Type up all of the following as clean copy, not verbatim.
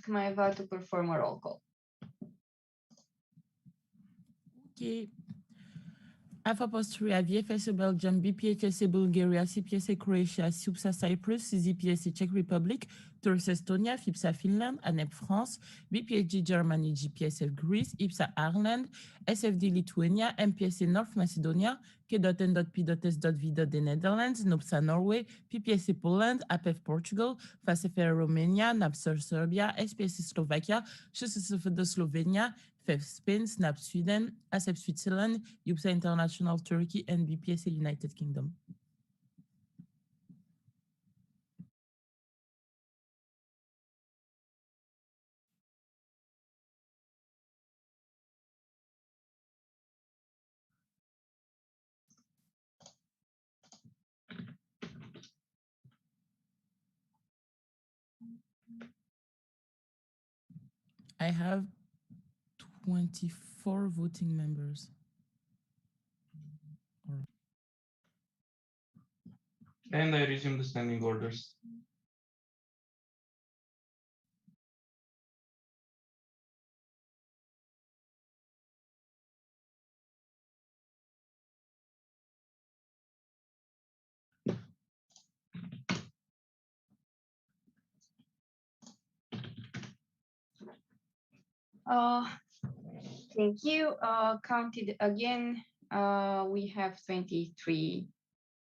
ask Maeva to perform a roll call. Okay. Alpha Post 3, VFSA Belgium, BPHSA Bulgaria, CPSA Croatia, SUPSA Cyprus, CZPSA Czech Republic, TORS Estonia, FIPSA Finland, ANEP France, BPHG Germany, GPSF Greece, EPSA Ireland, SFD Lithuania, MPSA North Macedonia, K.N.P.S.V. the Netherlands, NOPSA Norway, PPSA Poland, APEF Portugal, FASFR Romania, NAPSA Serbia, SPSA Slovakia, SSFD Slovenia, FEF Spain, SNAP Sweden, ASEP Switzerland, EPSA International Turkey, and BPSA United Kingdom. I have 24 voting members. And I resume the standing orders. Thank you. Counted again, we have 23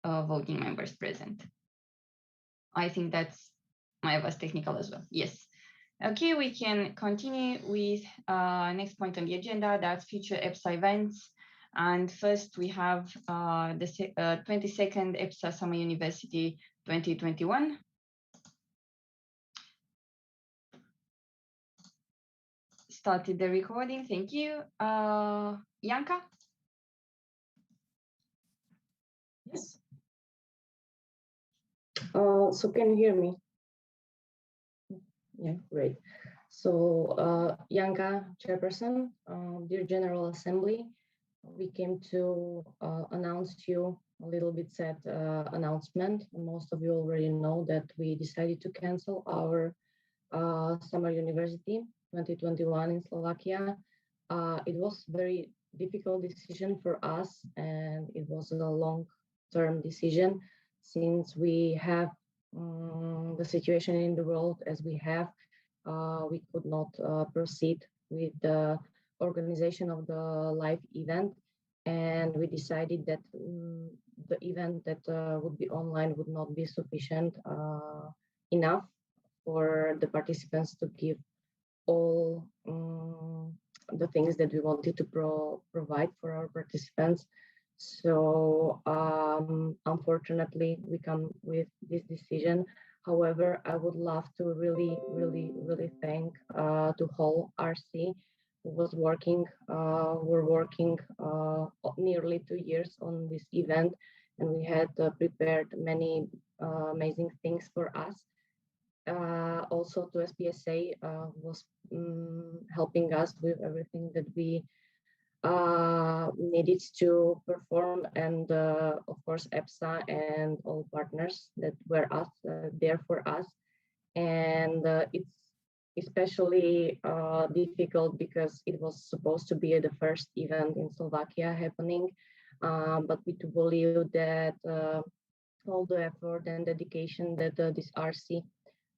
voting members present. I think that's Maeva's technical as well. Yes. Okay, we can continue with next point on the agenda, that's future EPSA events. And first we have the 22nd EPSA Summer University 2021. Started the recording, thank you. Janka? Yes. So can you hear me? Yeah, great. So Janka, Chairperson, dear General Assembly, we came to announce to you a little bit sad announcement. Most of you already know that we decided to cancel our Summer University 2021 in Slovakia. It was very difficult decision for us, and it was a long-term decision since we have the situation in the world as we have. We could not proceed with the organization of the live event, and we decided that the event that would be online would not be sufficient enough for the participants to give all the things that we wanted to provide for our participants. So unfortunately, we come with this decision. However, I would love to really thank to whole RC who was working. We're working nearly 2 years on this event, and we had prepared many amazing things for us. Also to SPSA was helping us with everything that we needed to perform, and of course EPSA and all partners that were there for us. And it's especially difficult because it was supposed to be the first event in Slovakia happening, but we do believe that all the effort and dedication that this RC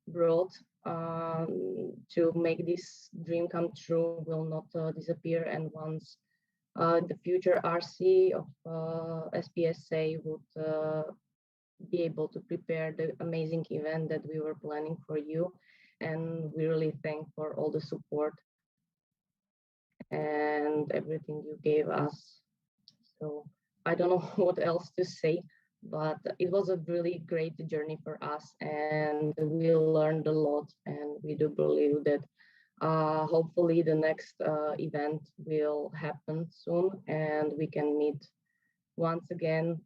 brought to make this dream come true will not disappear. And once the future RC of SPSA would be able to prepare the amazing event that we were planning for you. And we really thank for all the support and everything you gave us. So I don't know what else to say, but it was a really great journey for us, and we learned a lot, and we do believe that hopefully the next event will happen soon and we can meet once again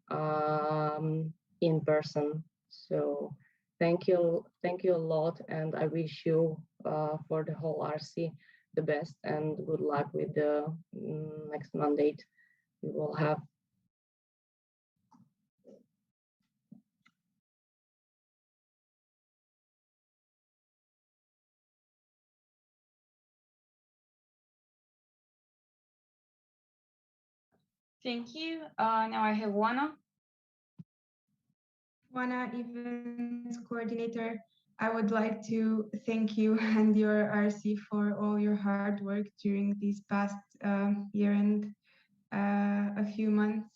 in person. So thank you a lot, and I wish you for the whole RC the best and good luck with the next mandate you will have. Thank you. Now I have Juana. Juana, Events Coordinator. I would like to thank you and your RC for all your hard work during these past year and a few months.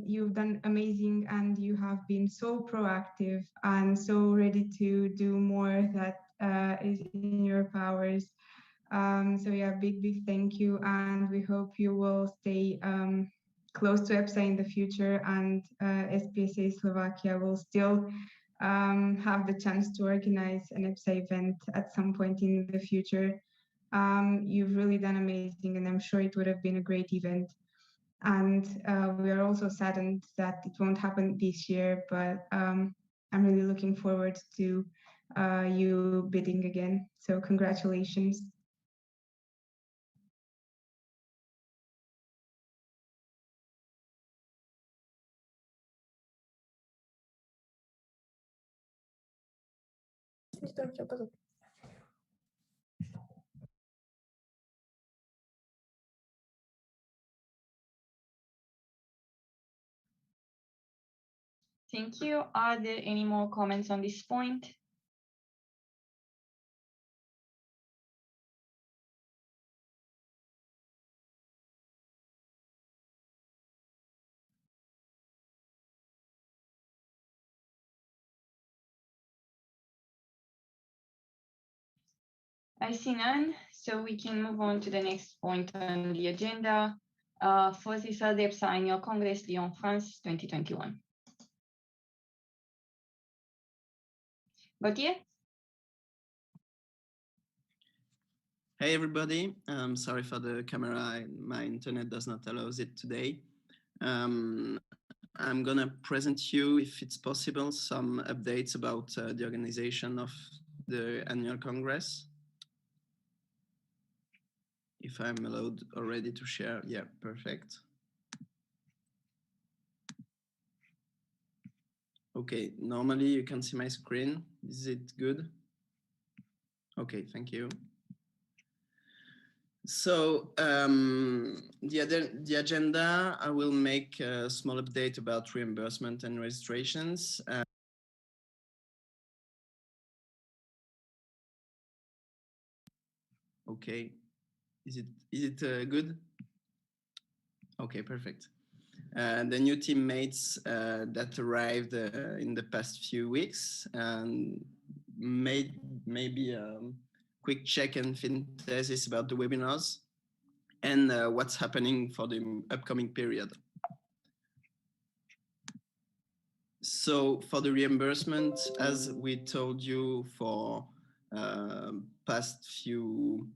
You've done amazing and you have been so proactive and so ready to do more that is in your powers. So yeah, big thank you, and we hope you will stay close to EPSA in the future, and SPSA Slovakia will still have the chance to organize an EPSA event at some point in the future. You've really done amazing, and I'm sure it would have been a great event. And we are also saddened that it won't happen this year, but I'm really looking forward to you bidding again. So congratulations. Thank you. Are there any more comments on this point? I see none, so we can move on to the next point on the agenda. First is the EPSA Annual Congress, Lyon, France, 2021. Gauthier? Hey everybody, sorry for the camera, my internet does not allow it today. I'm gonna present you, if it's possible, some updates about the organization of the annual Congress. If I'm allowed already to share, yeah, perfect. Okay, normally you can see my screen, is it good? Okay, thank you. So the agenda, I will make a small update about reimbursement and registrations. Okay, is it good? Okay, perfect. The new teammates that arrived in the past few weeks and made maybe a quick check and synthesis about the webinars and what's happening for the upcoming period. So for the reimbursement, as we told you for past few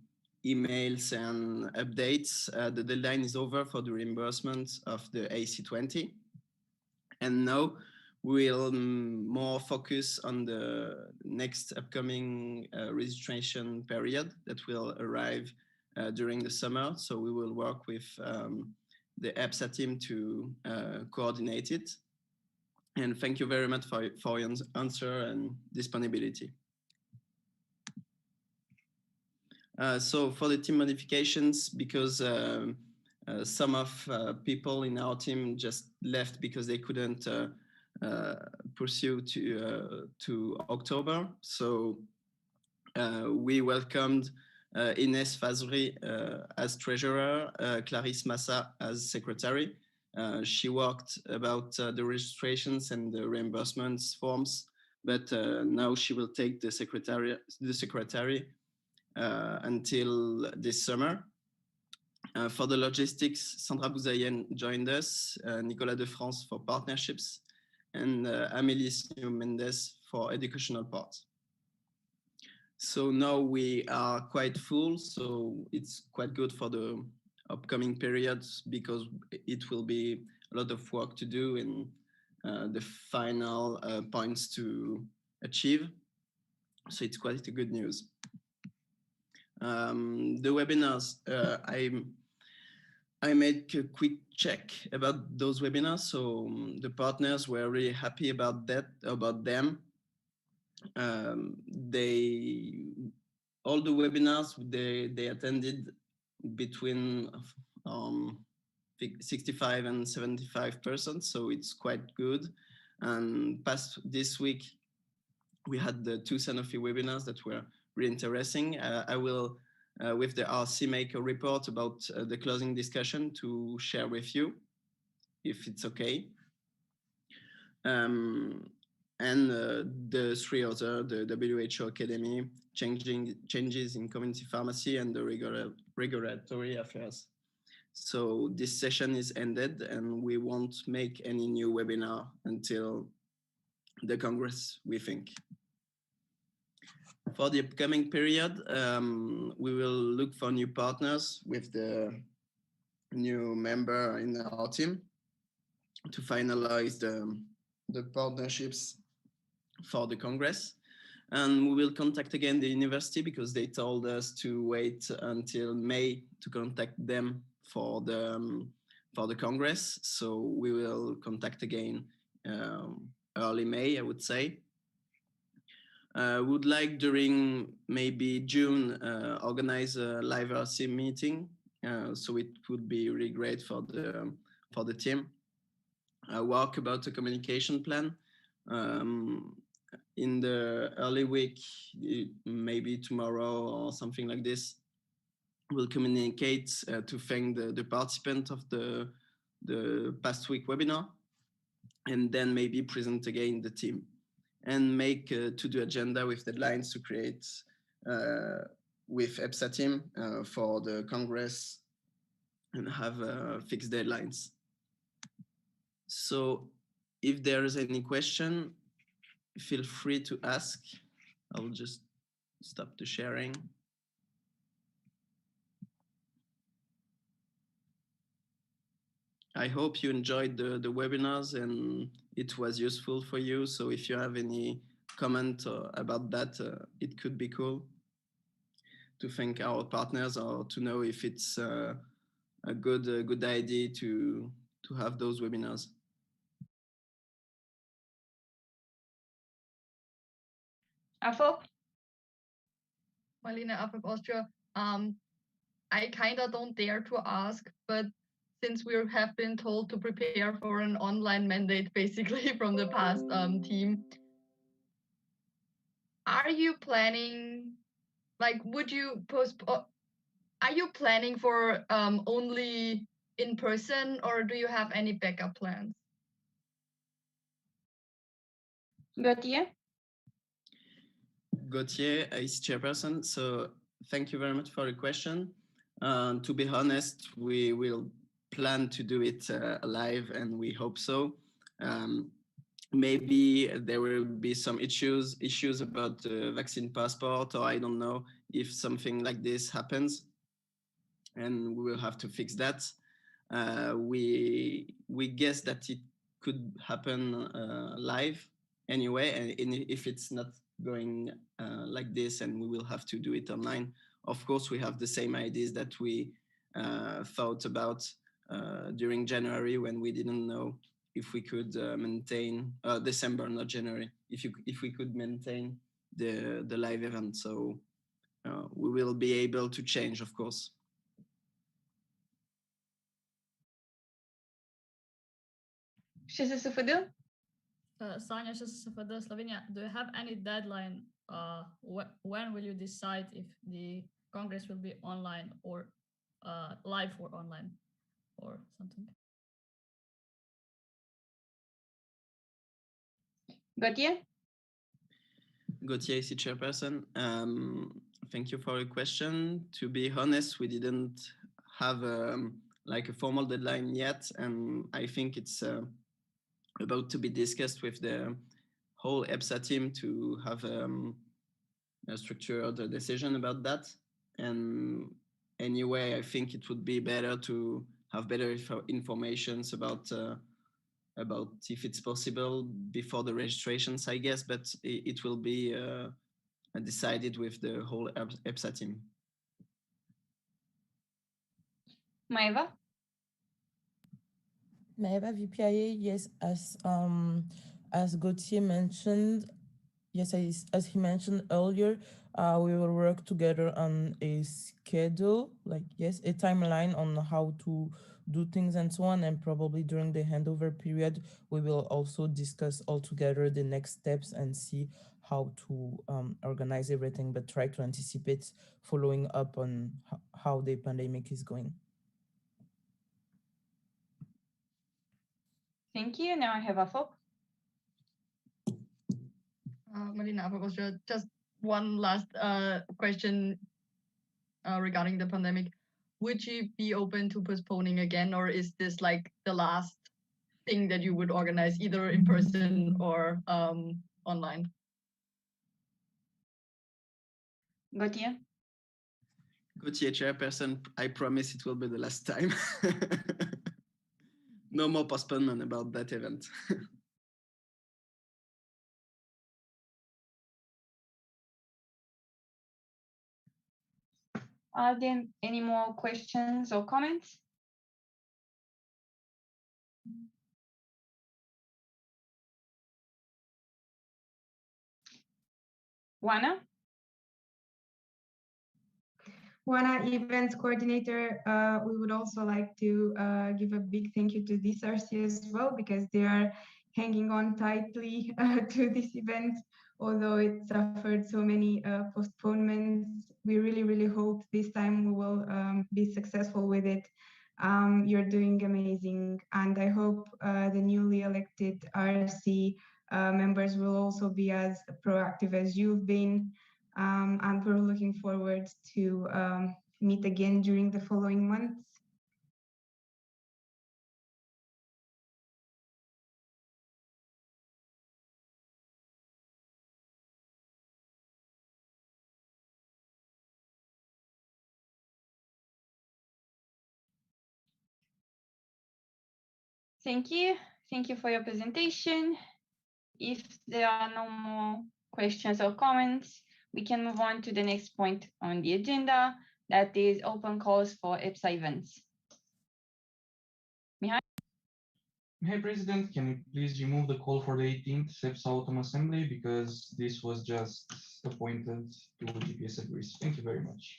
emails and updates, the deadline is over for the reimbursement of the AC20. And now we'll more focus on the next upcoming registration period that will arrive during the summer. So we will work with the EPSA team to coordinate it. And thank you very much for your answer and disponibility. So for the team modifications, because some of people in our team just left because they couldn't pursue to October. So we welcomed Ines Fazri as treasurer, Clarisse Massa as secretary. She worked about the registrations and the reimbursements forms, but now she will take the secretary until this summer. For the logistics, Sandra Bouzayen joined us, Nicolas de France for partnerships, and Amélie Mendes for educational part. So now we are quite full, so it's quite good for the upcoming periods because it will be a lot of work to do and the final points to achieve. So it's quite a good news. The webinars, I made a quick check about those webinars. So the partners were really happy about them. All the webinars they attended between 65 and 75%, so it's quite good. And past this week, we had the 2 Sanofi webinars that were really interesting. I will, with the RC, make a report about the closing discussion to share with you, if it's okay. And the 3 other, the WHO Academy, changes in community pharmacy, and the regulatory affairs. So this session is ended, and we won't make any new webinar until the Congress, we think. For the upcoming period, we will look for new partners with the new member in our team to finalize the partnerships for the Congress. And we will contact again the university, because they told us to wait until May to contact them for the Congress. So we will contact again early May, I would say. Would like during maybe June organize a live RC meeting, so it would be really great for the team. Work about a communication plan. In the early week, maybe tomorrow or something like this, we'll communicate to thank the participant of the past week webinar, and then maybe present again the team, and make a to-do agenda with deadlines to create with EPSA team for the Congress, and have fixed deadlines. So if there is any question, feel free to ask. I'll just stop the sharing. I hope you enjoyed the webinars and it was useful for you. So if you have any comment about that, it could be cool to thank our partners, or to know if it's a good idea to have those webinars. Afo? Marlene Afo, Austria. I kind of don't dare to ask, but since we have been told to prepare for an online mandate, basically from the past team, are you planning, like, would you postpone, are you planning for only in person, or do you have any backup plans? Gautier? Gautier is chairperson. So thank you very much for the question. To be honest, we will plan to do it live, and we hope so. Maybe there will be some issues about the vaccine passport, or I don't know if something like this happens, and we will have to fix that. We guess that it could happen live anyway, and if it's not going like this, and we will have to do it online. Of course, we have the same ideas that we thought about during January, when we didn't know if we could maintain December, not January, if we could maintain the live event. So we will be able to change, of course. SSFD? Sanja, SSFD, Slovenia, do you have any deadline? When will you decide if the Congress will be online or live or online or something? Gautier? Gautier is the chairperson. Thank you for the question. To be honest, we didn't have like a formal deadline yet, and I think it's about to be discussed with the whole Ebsa team to have a structured decision about that. And anyway, I think it would be better to have better information about if it's possible before the registrations, I guess, but it will be decided with the whole EPSA team. Maeva? Maeva VPIA, yes, as Gautier mentioned, yes, as he mentioned earlier, we will work together on a schedule, like, yes, a timeline on how to do things and so on. And probably during the handover period, we will also discuss all together the next steps and see how to organize everything, but try to anticipate following up on how the pandemic is going. Thank you. Now I have a folk. Marina, just one last question regarding the pandemic. Would you be open to postponing again, or is this like the last thing that you would organize either in person or online? Gauthier? Gauthier, chairperson, I promise it will be the last time. No more postponement about that event. Are there any more questions or comments? Juana? Juana, events coordinator, we would also like to give a big thank you to DSRC as well, because they are hanging on tightly to this event, although it suffered so many postponements. We really, really hope this time we will be successful with it. You're doing amazing, and I hope the newly elected RC members will also be as proactive as you've been. And we're looking forward to meet again during the following months. Thank you. Thank you for your presentation. If there are no more questions or comments, we can move on to the next point on the agenda, that is open calls for EPSA events. Mihai? Hey, President, can you please remove the call for the 18th Epsilon Autumn Assembly, because this was just appointed to GPS agrees. Thank you very much.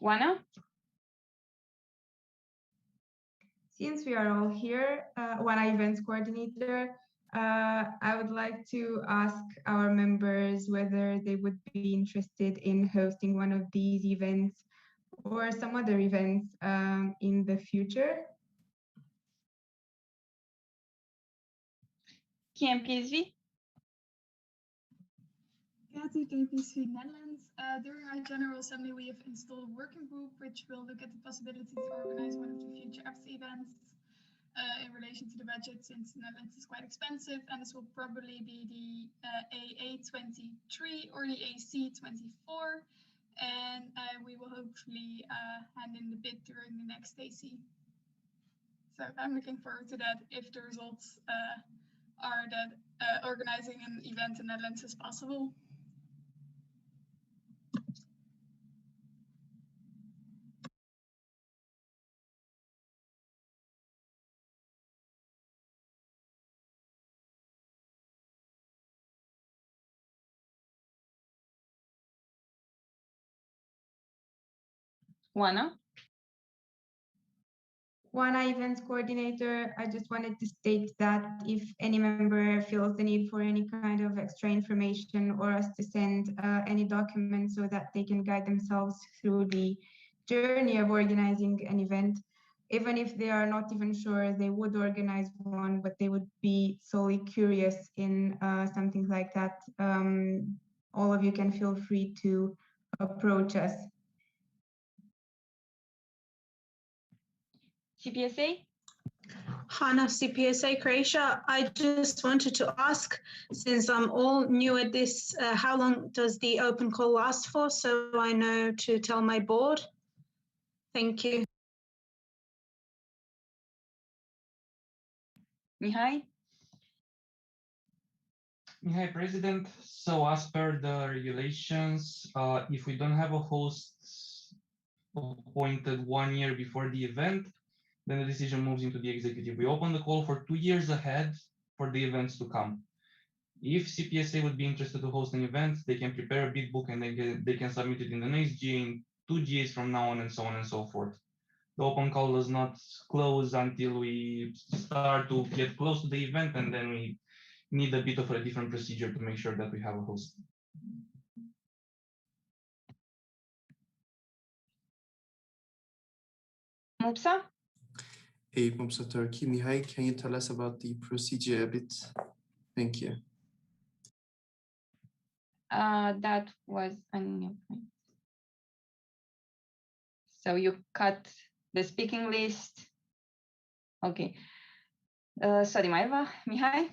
Juana? Since we are all here, Juana Events Coordinator, I would like to ask our members whether they would be interested in hosting one of these events or some other events in the future. KMPSV? Kathy, KPSV Netherlands. During our General Assembly, we have installed a working group which will look at the possibility to organize one of the future EPSA events in relation to the budget, since the Netherlands is quite expensive, and this will probably be the AA23 or the AC24, and we will hopefully hand in the bid during the next AC. So I'm looking forward to that if the results are that organizing an event in the Netherlands is possible. Juana? Juana Events Coordinator, I just wanted to state that if any member feels the need for any kind of extra information or us to send any documents so that they can guide themselves through the journey of organizing an event, even if they are not even sure they would organize one, but they would be solely curious in something like that, all of you can feel free to approach us. CPSA? Hannah, CPSA Croatia. I just wanted to ask, since I'm all new at this, how long does the open call last for, so I know to tell my board? Thank you. Mihai? Mihai, President, so as per the regulations, if we don't have a host appointed 1 year before the event, then the decision moves into the executive. We open the call for 2 years ahead for the events to come. if CPSA would be interested to host an event, they can prepare a bid book and they can submit it in the next GA, in 2 GAs from now on, and so on and so forth. The open call does not close until we start to get close to the event, and then we need a bit of a different procedure to make sure that we have a host. Mupsa? Hey, Mopsa Turkey. Mihai, can you tell us about the procedure a bit? Thank you. That was a new point. So you cut the speaking list. Okay. Sorry, Maeva. Mihai?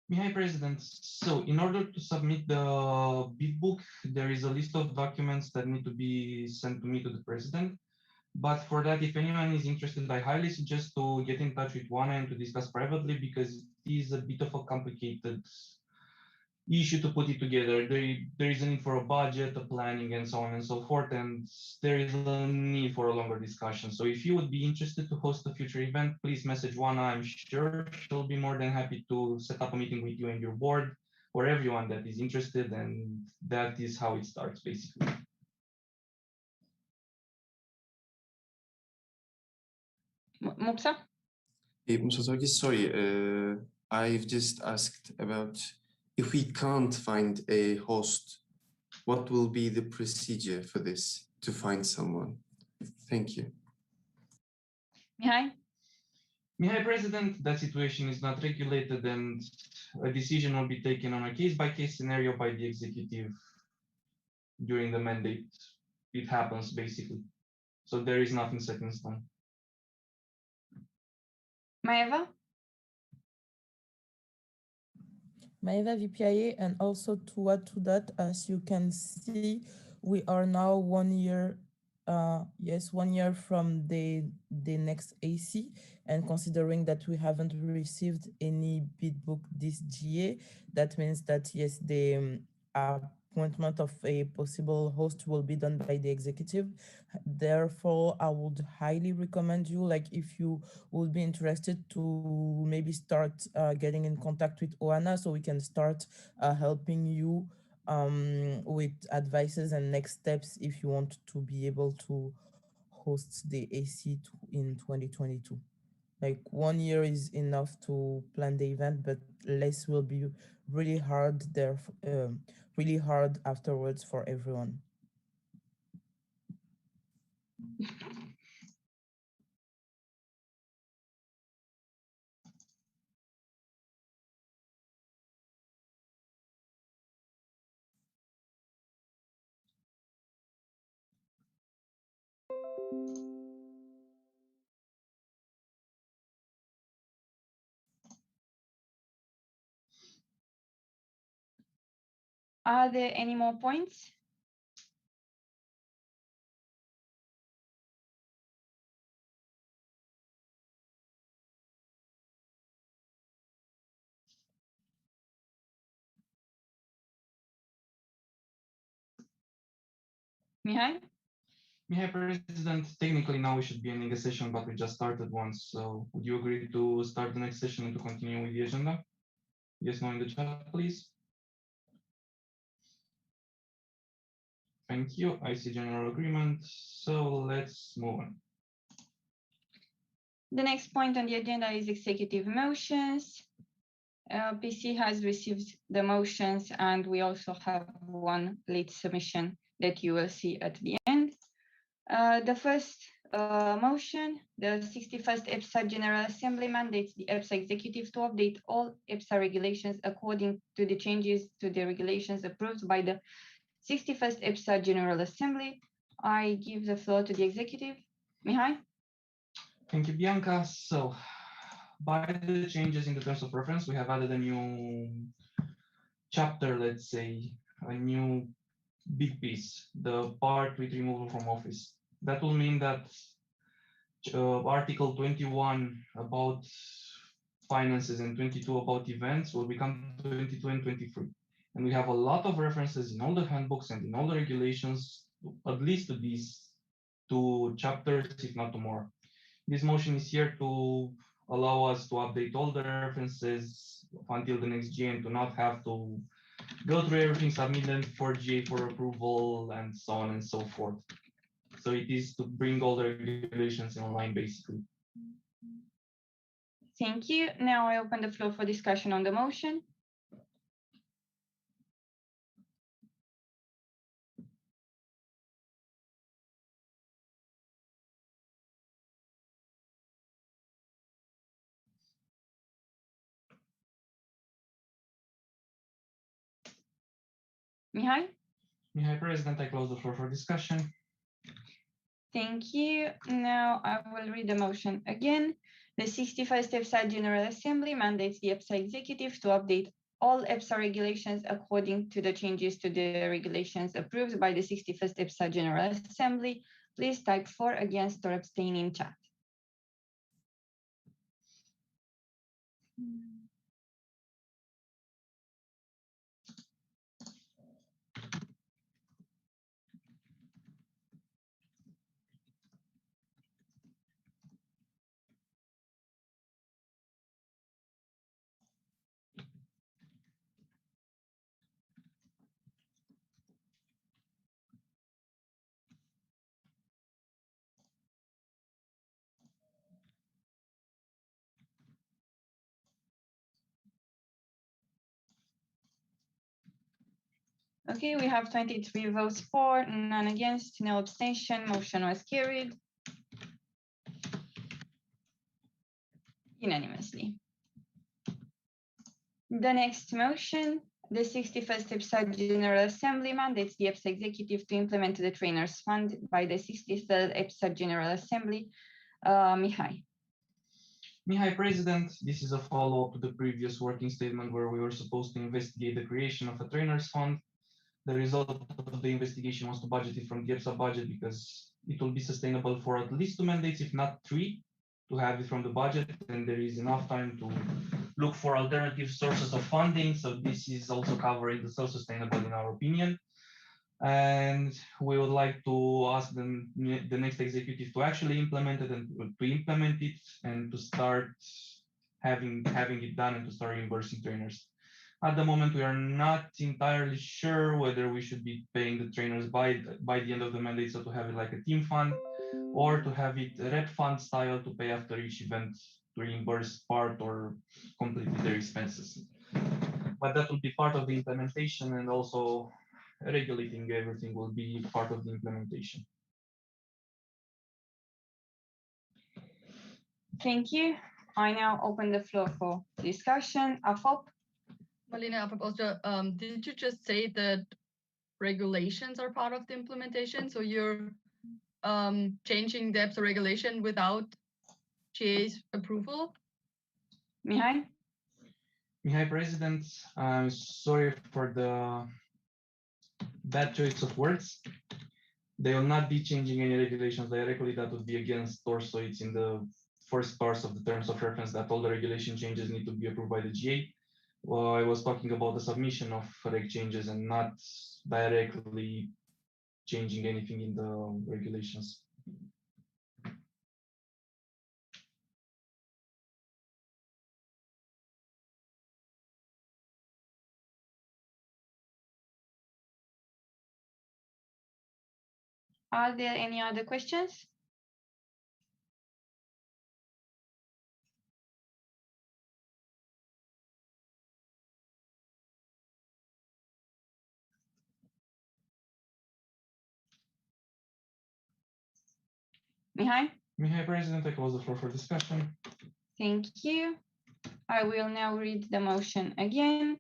Mihai, President. So in order to submit the bid book, there is a list of documents that need to be sent to me to the President. But for that, if anyone is interested, I highly suggest to get in touch with Juana and to discuss privately, because it is a bit of a complicated issue to put it together. There is a need for a budget, a planning, and so on and so forth, and there is a need for a longer discussion. So if you would be interested to host a future event, please message Juana. I'm sure she'll be more than happy to set up a meeting with you and your board, or everyone that is interested, and that is how it starts, basically. Mupsa? Hey, Mopsa Turkey, sorry, I've just asked about if we can't find a host, what will be the procedure for this to find someone? Thank you. Mihai? Mihai, President, that situation is not regulated, and a decision will be taken on a case-by-case scenario by the executive during the mandate. It happens, basically. So there is nothing set in stone. Maeva? Maeva VPIA, and also to add to that, as you can see, we are now 1 year, 1 year from the next AC, and considering that we haven't received any bid book this GA, that means that yes, the appointment of a possible host will be done by the executive. Therefore, I would highly recommend you, like if you would be interested, to maybe start getting in contact with Oana so we can start helping you with advices and next steps if you want to be able to host the AC in 2022. Like 1 year is enough to plan the event, but less will be really hard there, really hard afterwards for everyone. Are there any more points? Mihai? Mihai, President, technically now we should be ending a session, but we just started one. So would you agree to start the next session and to continue with the agenda? Yes, no in the chat, please. Thank you. I see general agreement. So let's move on. The next point on the agenda is executive motions. PC has received the motions, and we also have one late submission that you will see at the end. The first motion, the 61st EPSA General Assembly mandates the EPSA executive to update all EPSA regulations according to the changes to the regulations approved by the 61st EPSA General Assembly. I give the floor to the executive. Mihai? Thank you, Bianca. So by the changes in the terms of reference, we have added a new chapter, let's say, a new big piece, the part with removal from office. That will mean that Article 21 about finances and 22 about events will become 22 and 23. And we have a lot of references in all the handbooks and in all the regulations, at least to these two chapters, if not to more. This motion is here to allow us to update all the references until the next GA and to not have to go through everything, submit them for GA for approval, and so on and so forth. So it is to bring all the regulations in line, basically. Thank you. Now I open the floor for discussion on the motion. Mihai? Mihai, President, I close the floor for discussion. Thank you. Now I will read the motion again. The 61st EPSA General Assembly mandates the EPSA executive to update all EPSA regulations according to the changes to the regulations approved by the 61st EPSA General Assembly. Please type for, against, or abstain in chat. Okay, we have 23 votes for, none against, no abstention. Motion was carried unanimously. The next motion, the 61st EPSA General Assembly mandates the EPSA executive to implement the Trainers Fund by the 63rd EPSA General Assembly. Mihai. Mihai, President, this is a follow-up to the previous working statement where we were supposed to investigate the creation of a Trainers Fund. The result of the investigation was to budget it from the EPSA budget because it will be sustainable for at least 2 mandates, if not 3, to have it from the budget, and there is enough time to look for alternative sources of funding. So this is also covering the self-sustainable in our opinion. And we would like to ask the next executive to actually implement it and to implement it and to start having it done and to start reimbursing trainers. At the moment, we are not entirely sure whether we should be paying the trainers by the end of the mandate, so to have it like a team fund, or to have it rep fund style to pay after each event to reimburse part or completely their expenses. But that will be part of the implementation, and also regulating everything will be part of the implementation. Thank you. I now open the floor for discussion. Afop? Malina, did you just say that regulations are part of the implementation? So you're changing the EPSA regulation without GA's approval? Mihai? Mihai, President, I'm sorry for the bad choice of words. They will not be changing any regulations directly. That would be against also it's in the first parts of the terms of reference that all the regulation changes need to be approved by the GA. Well, I was talking about the submission of reg changes and not directly changing anything in the regulations. Are there any other questions? Mihai? Mihai, President, I close the floor for discussion. Thank you. I will now read the motion again.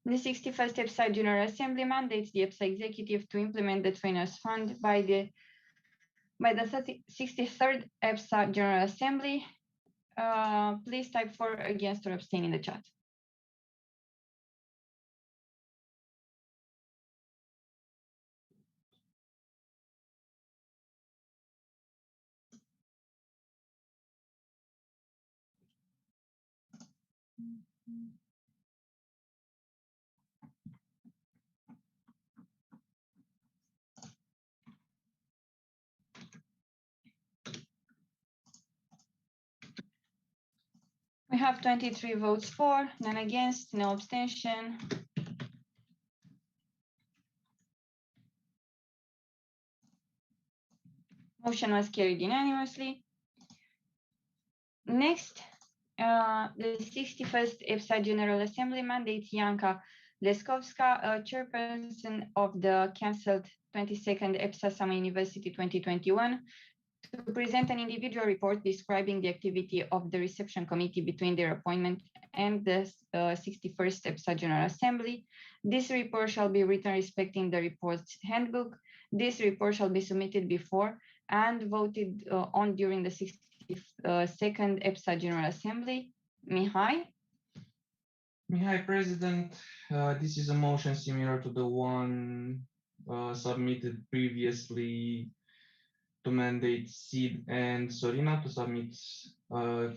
The 61st EPSA General Assembly mandates the EPSA executive to implement the Trainers Fund by the 63rd EPSA General Assembly. Please type for, against, or abstain in the chat. We have 23 votes for, none against, no abstention. Motion was carried unanimously. Next, the 61st EPSA General Assembly mandates Janka Leskovska, chairperson of the cancelled 22nd EPSA Summer University 2021, to present an individual report describing the activity of the reception committee between their appointment and the 61st EPSA General Assembly. This report shall be written respecting the report's handbook. This report shall be submitted before and voted on during the 62nd EPSA General Assembly. Mihai? Mihai, President, this is a motion similar to the one submitted previously to mandate Sid and Sorina to submit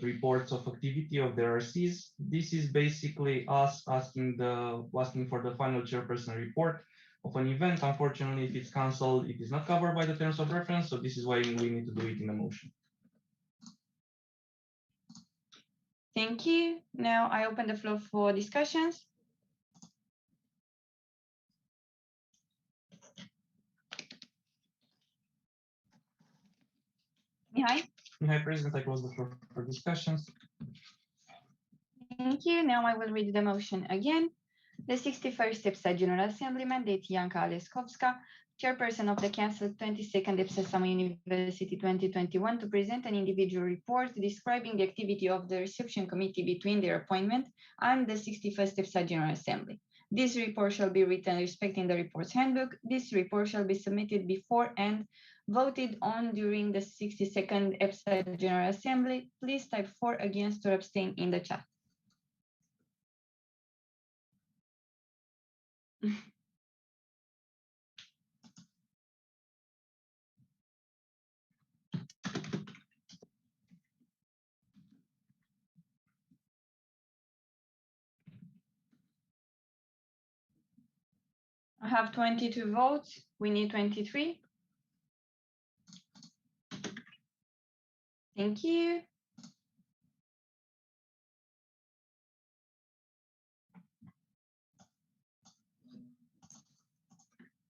reports of activity of the RCs. This is basically us asking for the final chairperson report of an event. Unfortunately, if it's cancelled, it is not covered by the terms of reference, so this is why we need to do it in a motion. Thank you. Now I open the floor for discussions. Mihai? Mihai, President, I close the floor for discussions. Thank you. Now I will read the motion again. The 61st EPSA General Assembly mandates Janka Leskovska, chairperson of the cancelled 22nd EPSA Summer University 2021, to present an individual report describing the activity of the reception committee between their appointment and the 61st EPSA General Assembly. This report shall be written respecting the report's handbook. This report shall be submitted before and voted on during the 62nd EPSA General Assembly. Please type for, against, or abstain in the chat. I have 22 votes. We need 23. Thank you.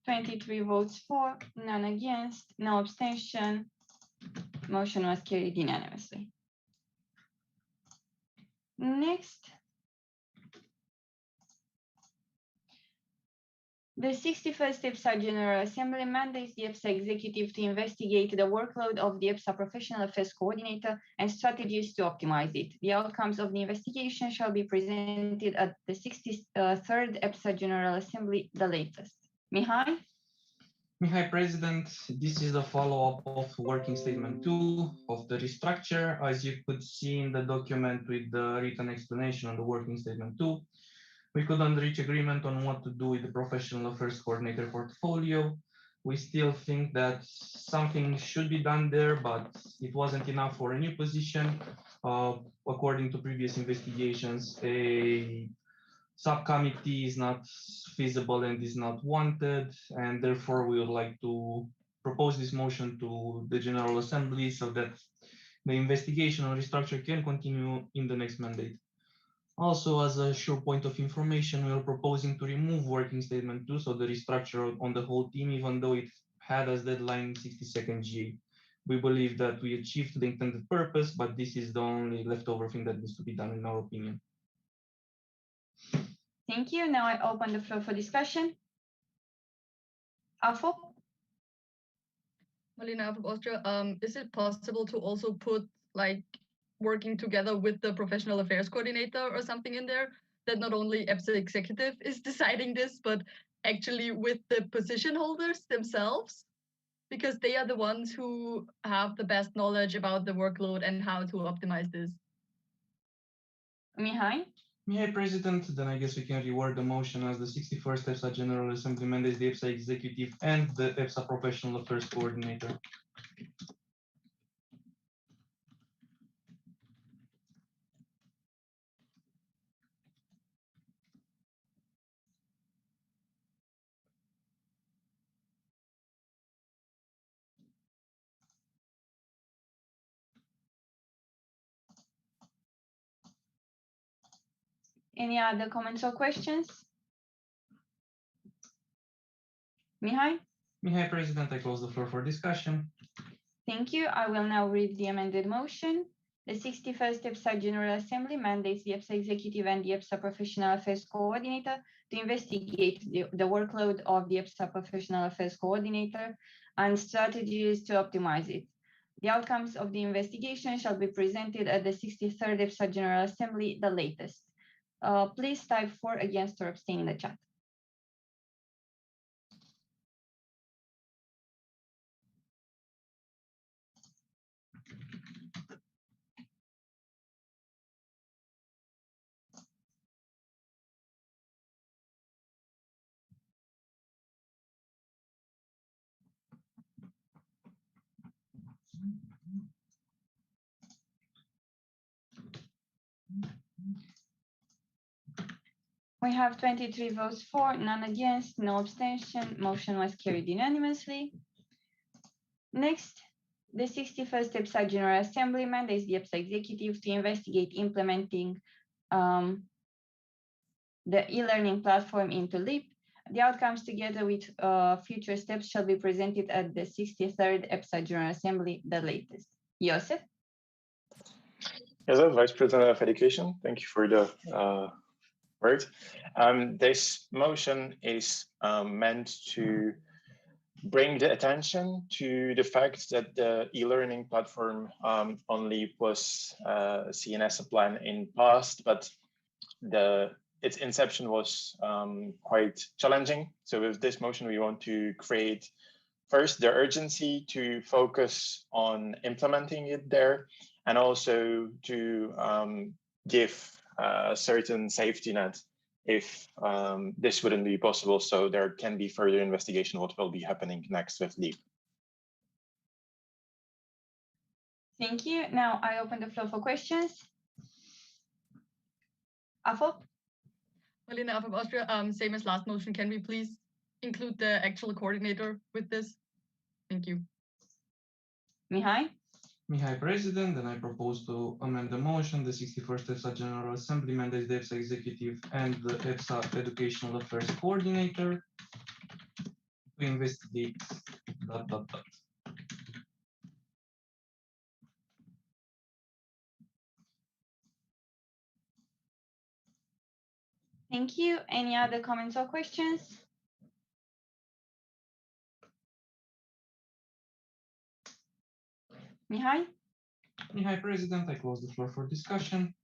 Twenty-three votes for, none against, no abstention. Motion was carried unanimously. Next, the 61st EPSA General Assembly mandates the EPSA executive to investigate the workload of the EPSA Professional Affairs Coordinator and strategies to optimize it. The outcomes of the investigation shall be presented at the 63rd EPSA General Assembly, the latest. Mihai? Mihai, President, this is the follow-up of working statement 2 of the restructure. As you could see in the document with the written explanation on the working statement 2, we couldn't reach agreement on what to do with the professional affairs coordinator portfolio. We still think that something should be done there, but it wasn't enough for a new position. According to previous investigations, a subcommittee is not feasible and is not wanted, and therefore we would like to propose this motion to the General Assembly so that the investigation on restructure can continue in the next mandate. Also, as a sure point of information, we are proposing to remove working statement 2, so the restructure on the whole team, even though it had as deadline 62nd GA. We believe that we achieved the intended purpose, but this is the only leftover thing that needs to be done in our opinion. Thank you. Now I open the floor for discussion. Afo? Malina of Austria, is it possible to also put like working together with the professional affairs coordinator or something in there, that not only EPSA executive is deciding this, but actually with the position holders themselves, because they are the ones who have the best knowledge about the workload and how to optimize this. Mihai? Mihai, President, then I guess we can reword the motion as the 61st EPSA General Assembly mandates the EPSA executive and the EPSA professional affairs coordinator. Any other comments or questions? Mihai? Mihai, President, I close the floor for discussion. Thank you. I will now read the amended motion. The 61st EPSA General Assembly mandates the EPSA Executive and the EPSA Professional Affairs Coordinator to investigate the workload of the EPSA Professional Affairs Coordinator and strategies to optimize it. The outcomes of the investigation shall be presented at the 63rd EPSA General Assembly, the latest. Please type for, against, or abstain in the chat. We have 23 votes for, none against, no abstention. Motion was carried unanimously. Next, the 61st EPSA General Assembly mandates the EPSA Executive to investigate implementing the e-learning platform into LEAP. The outcomes, together with future steps, shall be presented at the 63rd EPSA General Assembly, the latest. Joseph? Yes, Vice President of Education. Thank you for the word. This motion is meant to bring the attention to the fact that the e-learning platform only was seen as a plan in past, but its inception was quite challenging. So with this motion, we want to create first the urgency to focus on implementing it there, and also to give a certain safety net if this wouldn't be possible. So there can be further investigation what will be happening next with LEAP. Thank you. Now I open the floor for questions. Afo? Malina of Austria, same as last motion, can we please include the actual coordinator with this? Thank you. Mihai? Mihai, President, and I propose to amend the motion. The 61st EPSA General Assembly mandates the EPSA Executive and the EPSA Educational Affairs Coordinator to investigate ... Thank you. Any other comments or questions? Mihai? Mihai, President, I close the floor for discussion.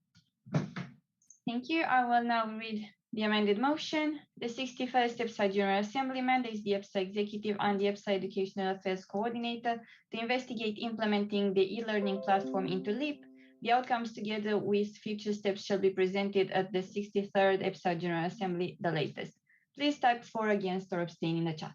Thank you. I will now read the amended motion. The 61st EPSA General Assembly mandates the EPSA Executive and the EPSA Educational Affairs Coordinator to investigate implementing the e-learning platform into LEAP. The outcomes, together with future steps, shall be presented at the 63rd EPSA General Assembly, the latest. Please type for, against, or abstain in the chat.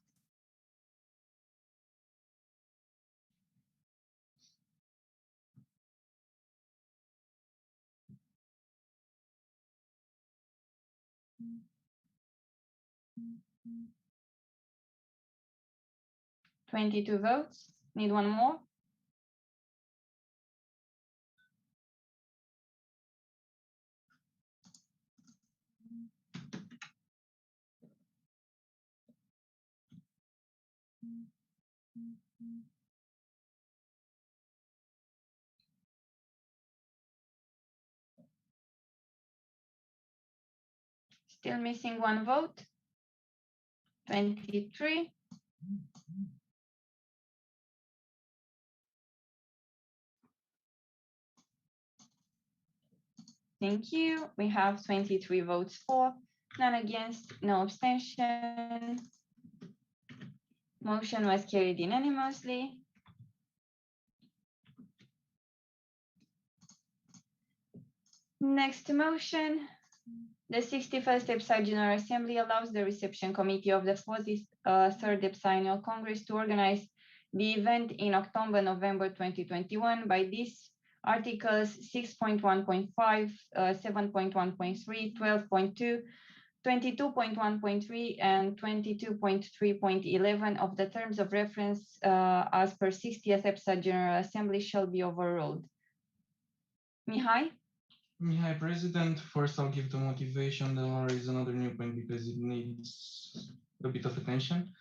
"22 votes. Need one more. Still missing one vote. 23. Thank you. We have 23 votes for, none against, no abstention. Motion was carried unanimously. Next motion. The 61st EPSA General Assembly allows the Reception Committee of the 43rd EPSA Annual Congress to organize the event in October-November 2021 by this Articles 6.1.5, 7.1.3, 12.2, 22.1.3, and 22.3.11 of the terms of reference as per 60th EPSA General Assembly shall be overruled. Mihai? Mihai, President, first I'll give the motivation, then I'll raise another new point because it needs a bit of attention.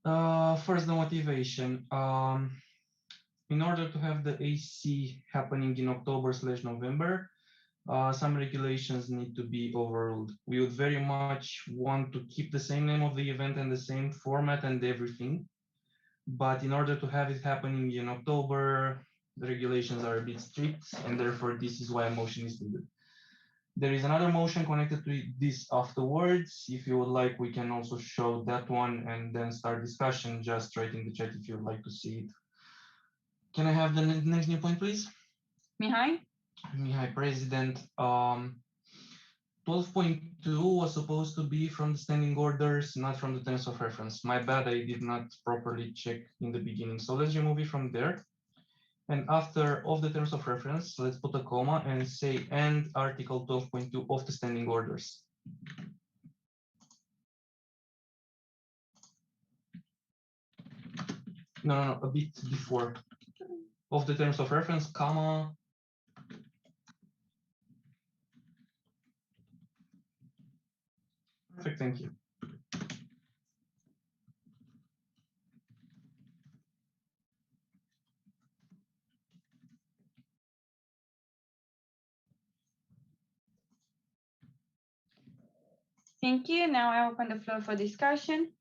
First, the motivation. In order to have the AC happening in October/November, some regulations need to be overruled. We would very much want to keep the same name of the event and the same format and everything. But in order to have it happening in October, the regulations are a bit strict, and therefore this is why a motion is needed. There is another motion connected to this afterwards. If you would like, we can also show that one and then start discussion. Just write in the chat if you would like to see it. Can I have the next new point, please? Mihai? Mihai, President. 12.2 was supposed to be from the standing orders, not from the terms of reference. My bad, I did not properly check in the beginning. So let's remove it from there. And after of the terms of reference, let's put a comma and say and article 12.2 of the standing orders. No, a bit before. Of the terms of reference, comma. Perfect, thank you. Thank you. Now I open the floor for discussion.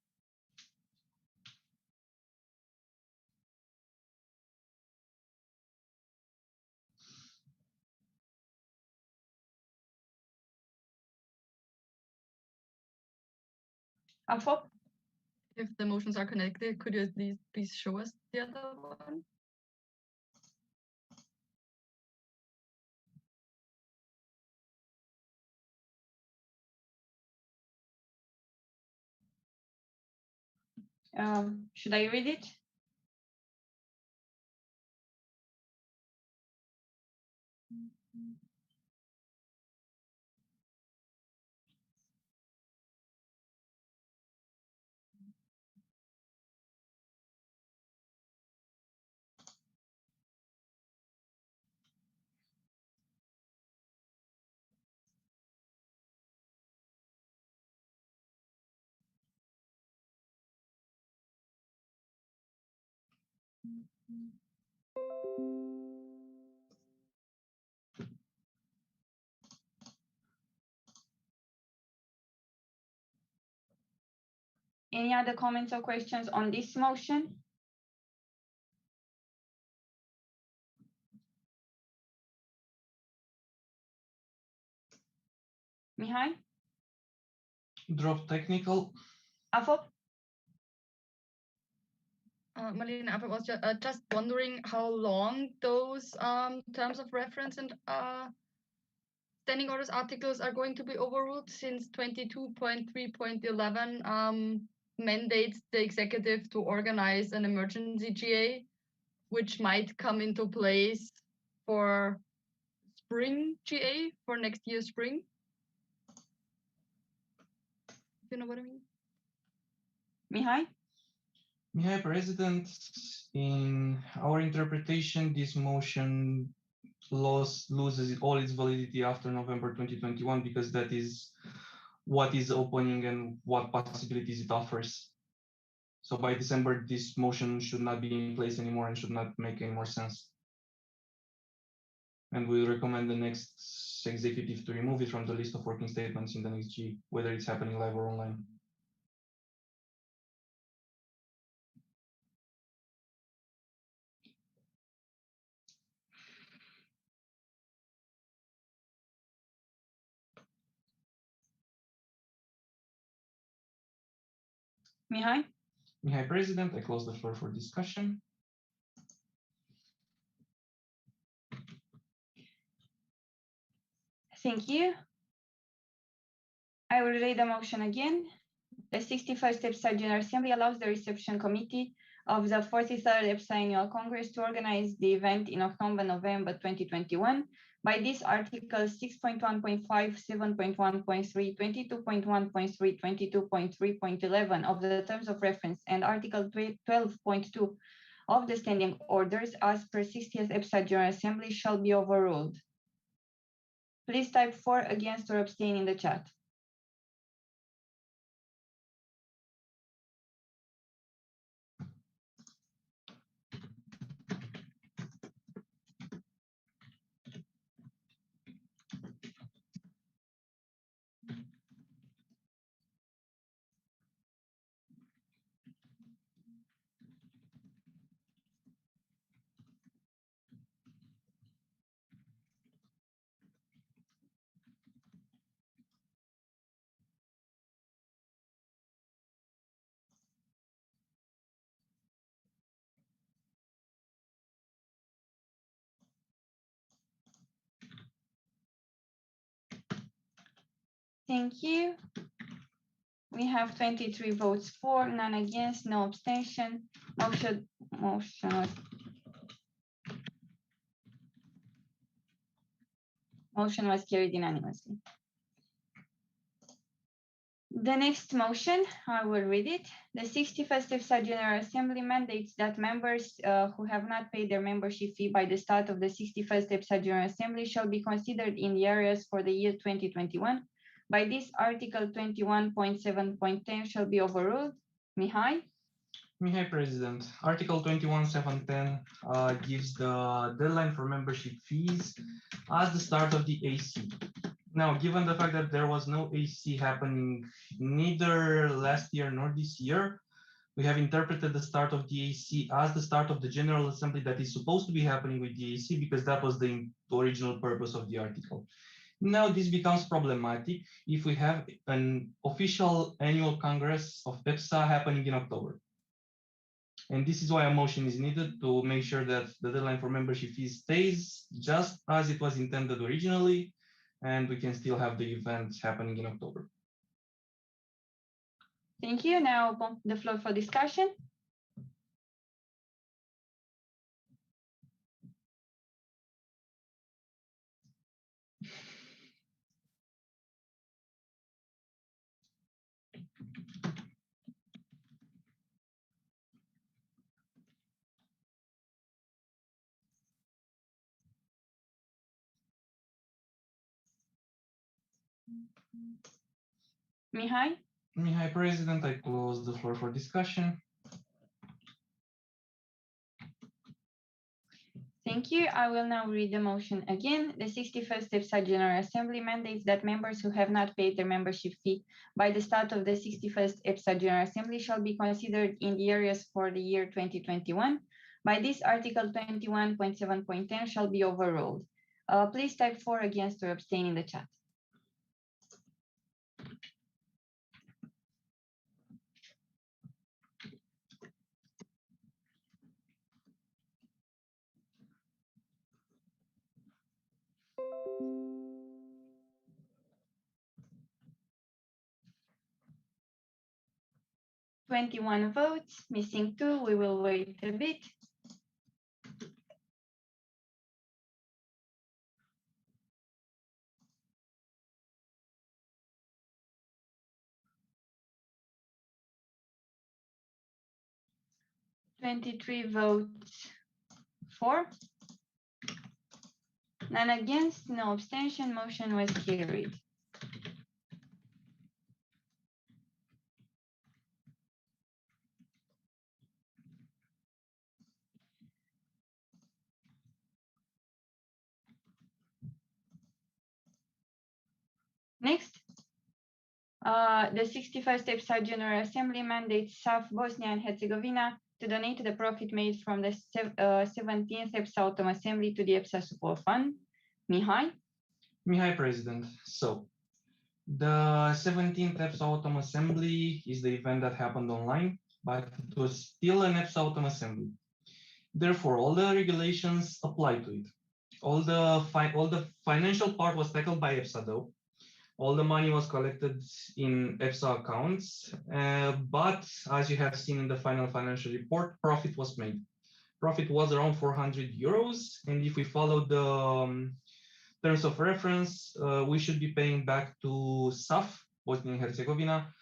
Afop? If the motions are connected, could you at least please show us the other one? Should I read it? Any other comments or questions on this motion? Mihai? Drop technical. Afop? Marlene, I was just wondering how long those terms of reference and standing orders articles are going to be overruled, since 22.3.11 mandates the executive to organize an emergency GA, which might come into place for spring GA, for next year's spring. You know what I mean? Mihai? Mihai, President, in our interpretation, this motion loses all its validity after November 2021 because that is what is opening and what possibilities it offers. So by December, this motion should not be in place anymore and should not make any more sense. And we recommend the next executive to remove it from the list of working statements in the next G, whether it's happening live or online. Mihai? Mihai, President, I close the floor for discussion. Thank you. I will read the motion again. The 61st EPSA General Assembly allows the reception committee of the 43rd EPSA Annual Congress to organize the event in October-November 2021. By this article 6.1.5, 7.1.3, 22.1.3, 22.3.11 of the terms of reference and article 12.2 of the standing orders as per 60th EPSA General Assembly shall be overruled. Please type for, against, or abstain in the chat. Thank you. We have 23 votes for, none against, no abstention. Motion was carried unanimously. The next motion, I will read it. The 61st EPSA General Assembly mandates that members who have not paid their membership fee by the start of the 61st EPSA General Assembly shall be considered in the areas for the year 2021. By this, Article 21.7.10 shall be overruled. Mihai? Mihai, President. Article 21.7.10 gives the deadline for membership fees as the start of the AC. Now, given the fact that there was no AC happening neither last year nor this year, we have interpreted the start of the AC as the start of the General Assembly that is supposed to be happening with the AC, because that was the original purpose of the article. Now this becomes problematic if we have an official annual Congress of EPSA happening in October. And this is why a motion is needed to make sure that the deadline for membership fees stays just as it was intended originally, and we can still have the event happening in October. Thank you. Now open the floor for discussion. Mihai? Mihai, President, I close the floor for discussion. Thank you. I will now read the motion again. The 61st EPSA General Assembly mandates that members who have not paid their membership fee by the start of the 61st EPSA General Assembly shall be considered in the areas for the year 2021. By this, Article 21.7.10 shall be overruled. Please type for, against, or abstain in the chat. "21 votes, missing 2. We will wait a bit. "23 votes for, none against, no abstention. Motion was carried. Next, the 61st EPSA General Assembly mandates SAF Bosnia and Herzegovina to donate the profit made from the 17th EPSA Autumn Assembly to the EPSA Support Fund. Mihai? Mihai, President. So, the 17th EPSA Autumn Assembly is the event that happened online, but it was still an EPSA Autumn Assembly. Therefore, all the regulations apply to it. All the financial part was tackled by EPSA, though. All the money was collected in EPSA accounts, but as you have seen in the final financial report, profit was made. Profit was around 400 euros, and if we follow the terms of reference, we should be paying back to SAF, Bosnia and Herzegovina,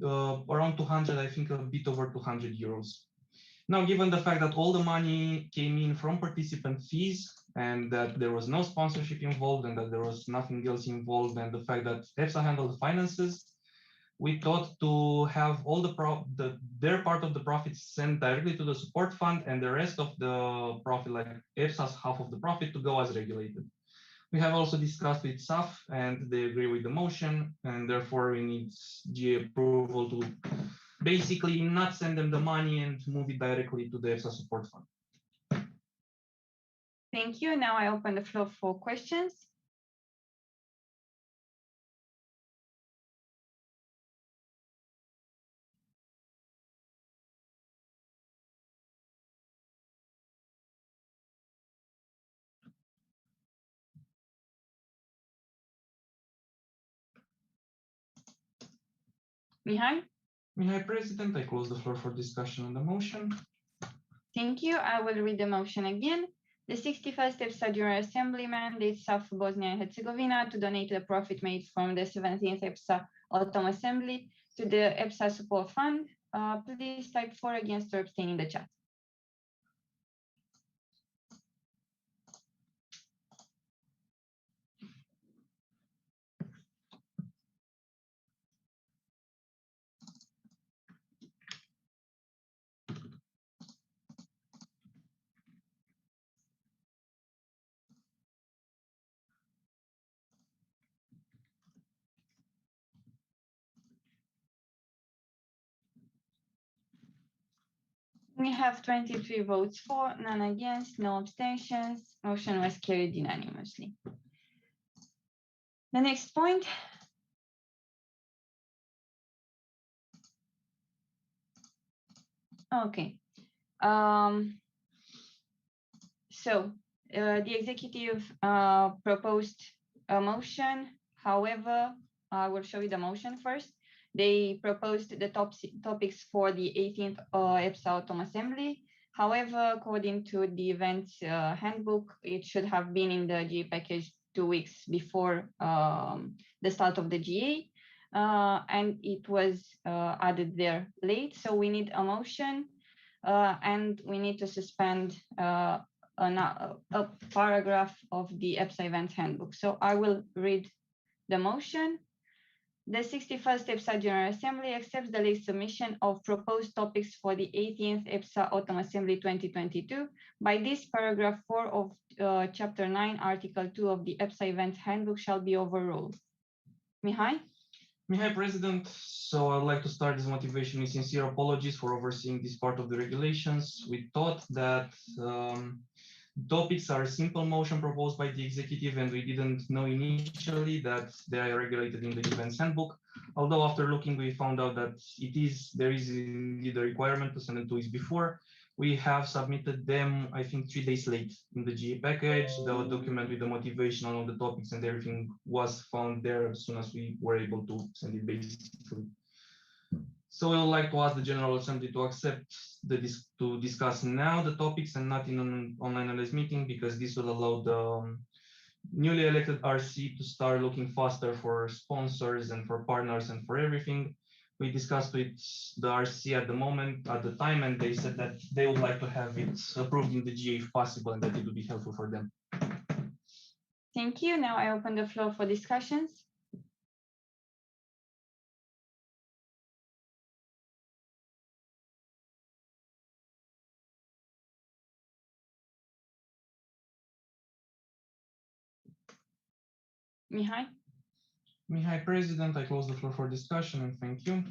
around 200, I think a bit over 200 euros. Now, given the fact that all the money came in from participant fees and that there was no sponsorship involved and that there was nothing else involved, and the fact that EPSA handled the finances, we thought to have all their part of the profits sent directly to the support fund and the rest of the profit, like EPSA's half of the profit, to go as regulated. We have also discussed with SAF and they agree with the motion, and therefore we need GA approval to basically not send them the money and move it directly to the EPSA support fund. Thank you. Now I open the floor for questions. Mihai? Mihai, President, I close the floor for discussion on the motion. Thank you. I will read the motion again. The 61st EPSA General Assembly mandates South Bosnia and Herzegovina to donate the profit made from the 17th EPSA Autumn Assembly to the EPSA Support Fund. Please type for, against, or abstain in the chat. We have 23 votes for, none against, no abstentions. Motion was carried unanimously. The next point. Okay. The executive proposed a motion. However, I will show you the motion first. They proposed the topics for the 18th EPSA Autumn Assembly. However, according to the events handbook, it should have been in the GA package 2 weeks before the start of the GA, and it was added there late. So we need a motion, and we need to suspend a paragraph of the EPSA events handbook. So I will read the motion. The 61st EPSA General Assembly accepts the late submission of proposed topics for the 18th EPSA Autumn Assembly 2022. By this, paragraph 4 of Chapter 9, Article 2 of the EPSA Events Handbook shall be overruled. Mihai? Mihai, President, so I'd like to start this motivation with sincere apologies for overseeing this part of the regulations. We thought that topics are a simple motion proposed by the executive, and we didn't know initially that they are regulated in the events handbook. Although after looking, we found out that there is indeed a requirement to send them 2 weeks before. We have submitted them, I think, 3 days late in the GA package. The document with the motivation on all the topics and everything was found there as soon as we were able to send it basically. So we would like to ask the General Assembly to accept to discuss now the topics and not in an online analysis meeting, because this will allow the newly elected RC to start looking faster for sponsors and for partners and for everything. We discussed with the RC at the time, and they said that they would like to have it approved in the GA if possible, and that it would be helpful for them. Thank you. Now I open the floor for discussions. Mihai? Mihai, President, I close the floor for discussion, and thank you.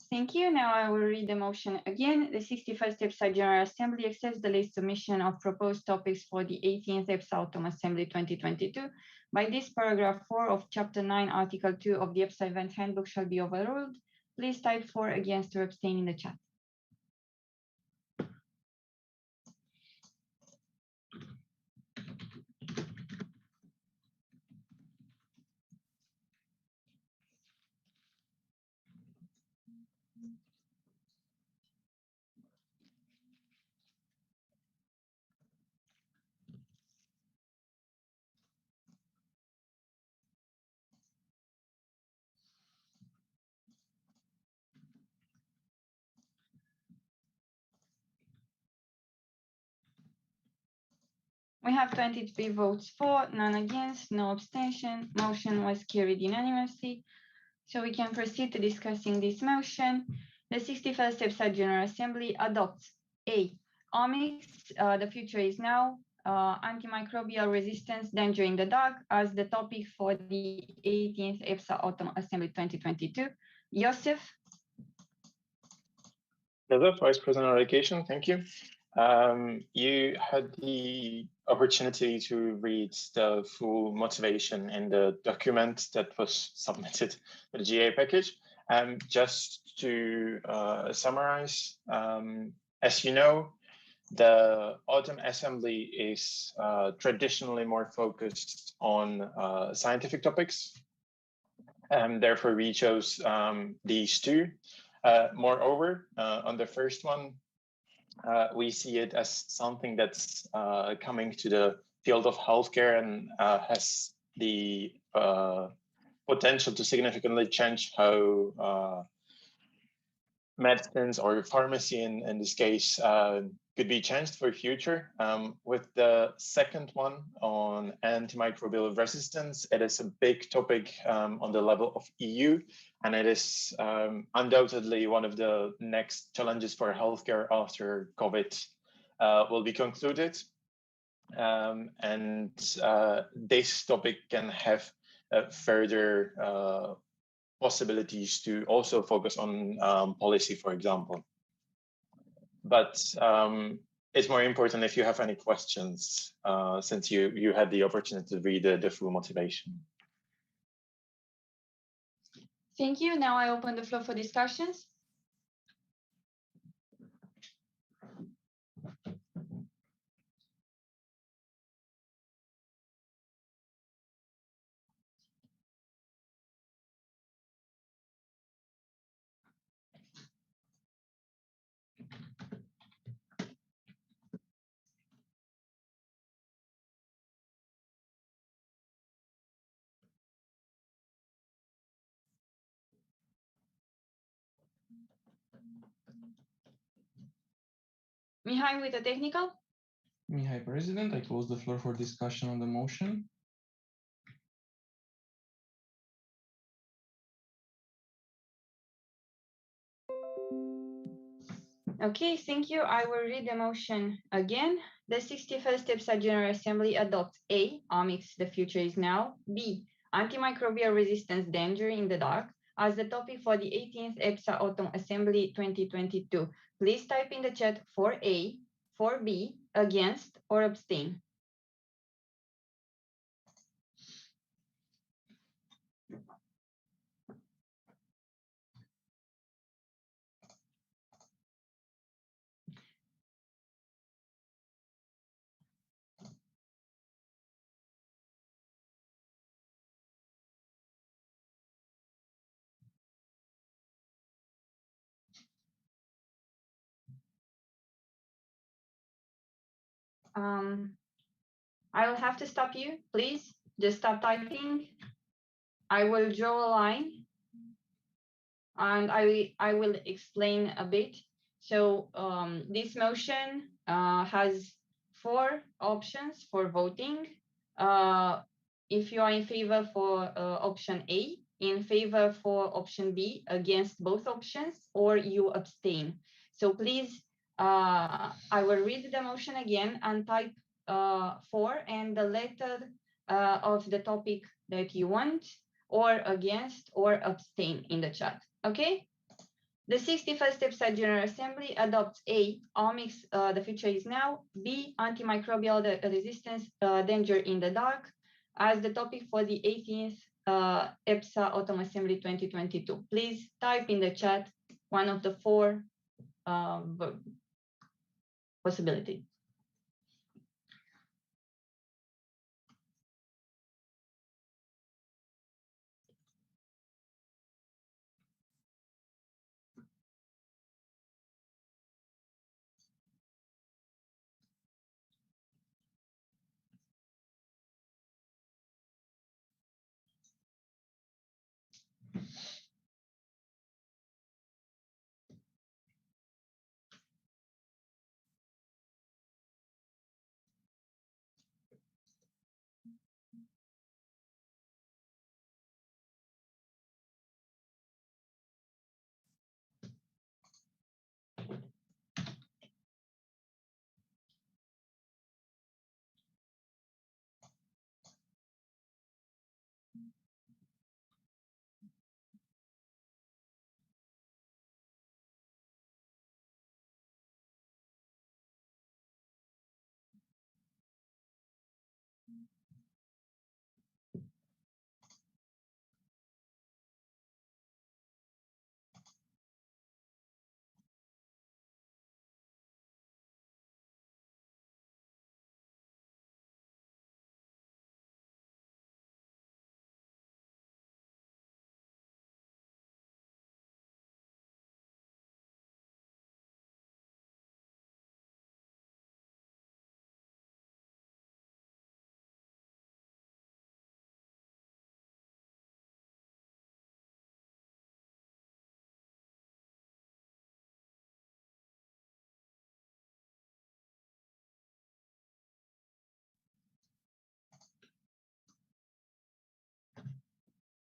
Thank you. Now I will read the motion again. The 61st EPSA General Assembly accepts the late submission of proposed topics for the 18th EPSA Autumn Assembly 2022. By this, paragraph 4 of Chapter 9, Article 2 of the EPSA Event Handbook shall be overruled. Please type for, against, or abstain in the chat. We have 23 votes for, none against, no abstention. Motion was carried unanimously. So we can proceed to discussing this motion. The 61st EPSA General Assembly adopts A. Omics, the future is now, antimicrobial resistance, danger in the dark as the topic for the 18th EPSA Autumn Assembly 2022. Joseph? Vice President Allocation, thank you. You had the opportunity to read the full motivation in the document that was submitted with the GA package. Just to summarize, as you know, the Autumn Assembly is traditionally more focused on scientific topics, and therefore we chose these two. Moreover, on the first one, we see it as something that's coming to the field of healthcare and has the potential to significantly change how medicines or pharmacy in this case could be changed for future. With the second one on antimicrobial resistance, it is a big topic on the level of EU, and it is undoubtedly one of the next challenges for healthcare after COVID will be concluded. And this topic can have further possibilities to also focus on policy, for example. But it's more important if you have any questions, since you had the opportunity to read the full motivation. Thank you. Now I open the floor for discussions. Mihai with the technical. Mihai, President, I close the floor for discussion on the motion. Okay, thank you. I will read the motion again. The 61st EPSA General Assembly adopts A. Omics, the future is now. B. Antimicrobial resistance, danger in the dark as the topic for the 18th EPSA Autumn Assembly 2022. Please type in the chat for A, for B, against, or abstain. I will have to stop you. Please just stop typing. I will draw a line and I will explain a bit. So this motion has 4 options for voting. If you are in favor for option A, in favor for option B, against both options, or you abstain. So please, I will read the motion again and type for and the letter of the topic that you want, or against, or abstain in the chat. Okay? The 61st EPSA General Assembly adopts A. Omics, the future is now. B. Antimicrobial resistance, danger in the dark as the topic for the 18th EPSA Autumn Assembly 2022. Please type in the chat one of the 4 possibilities.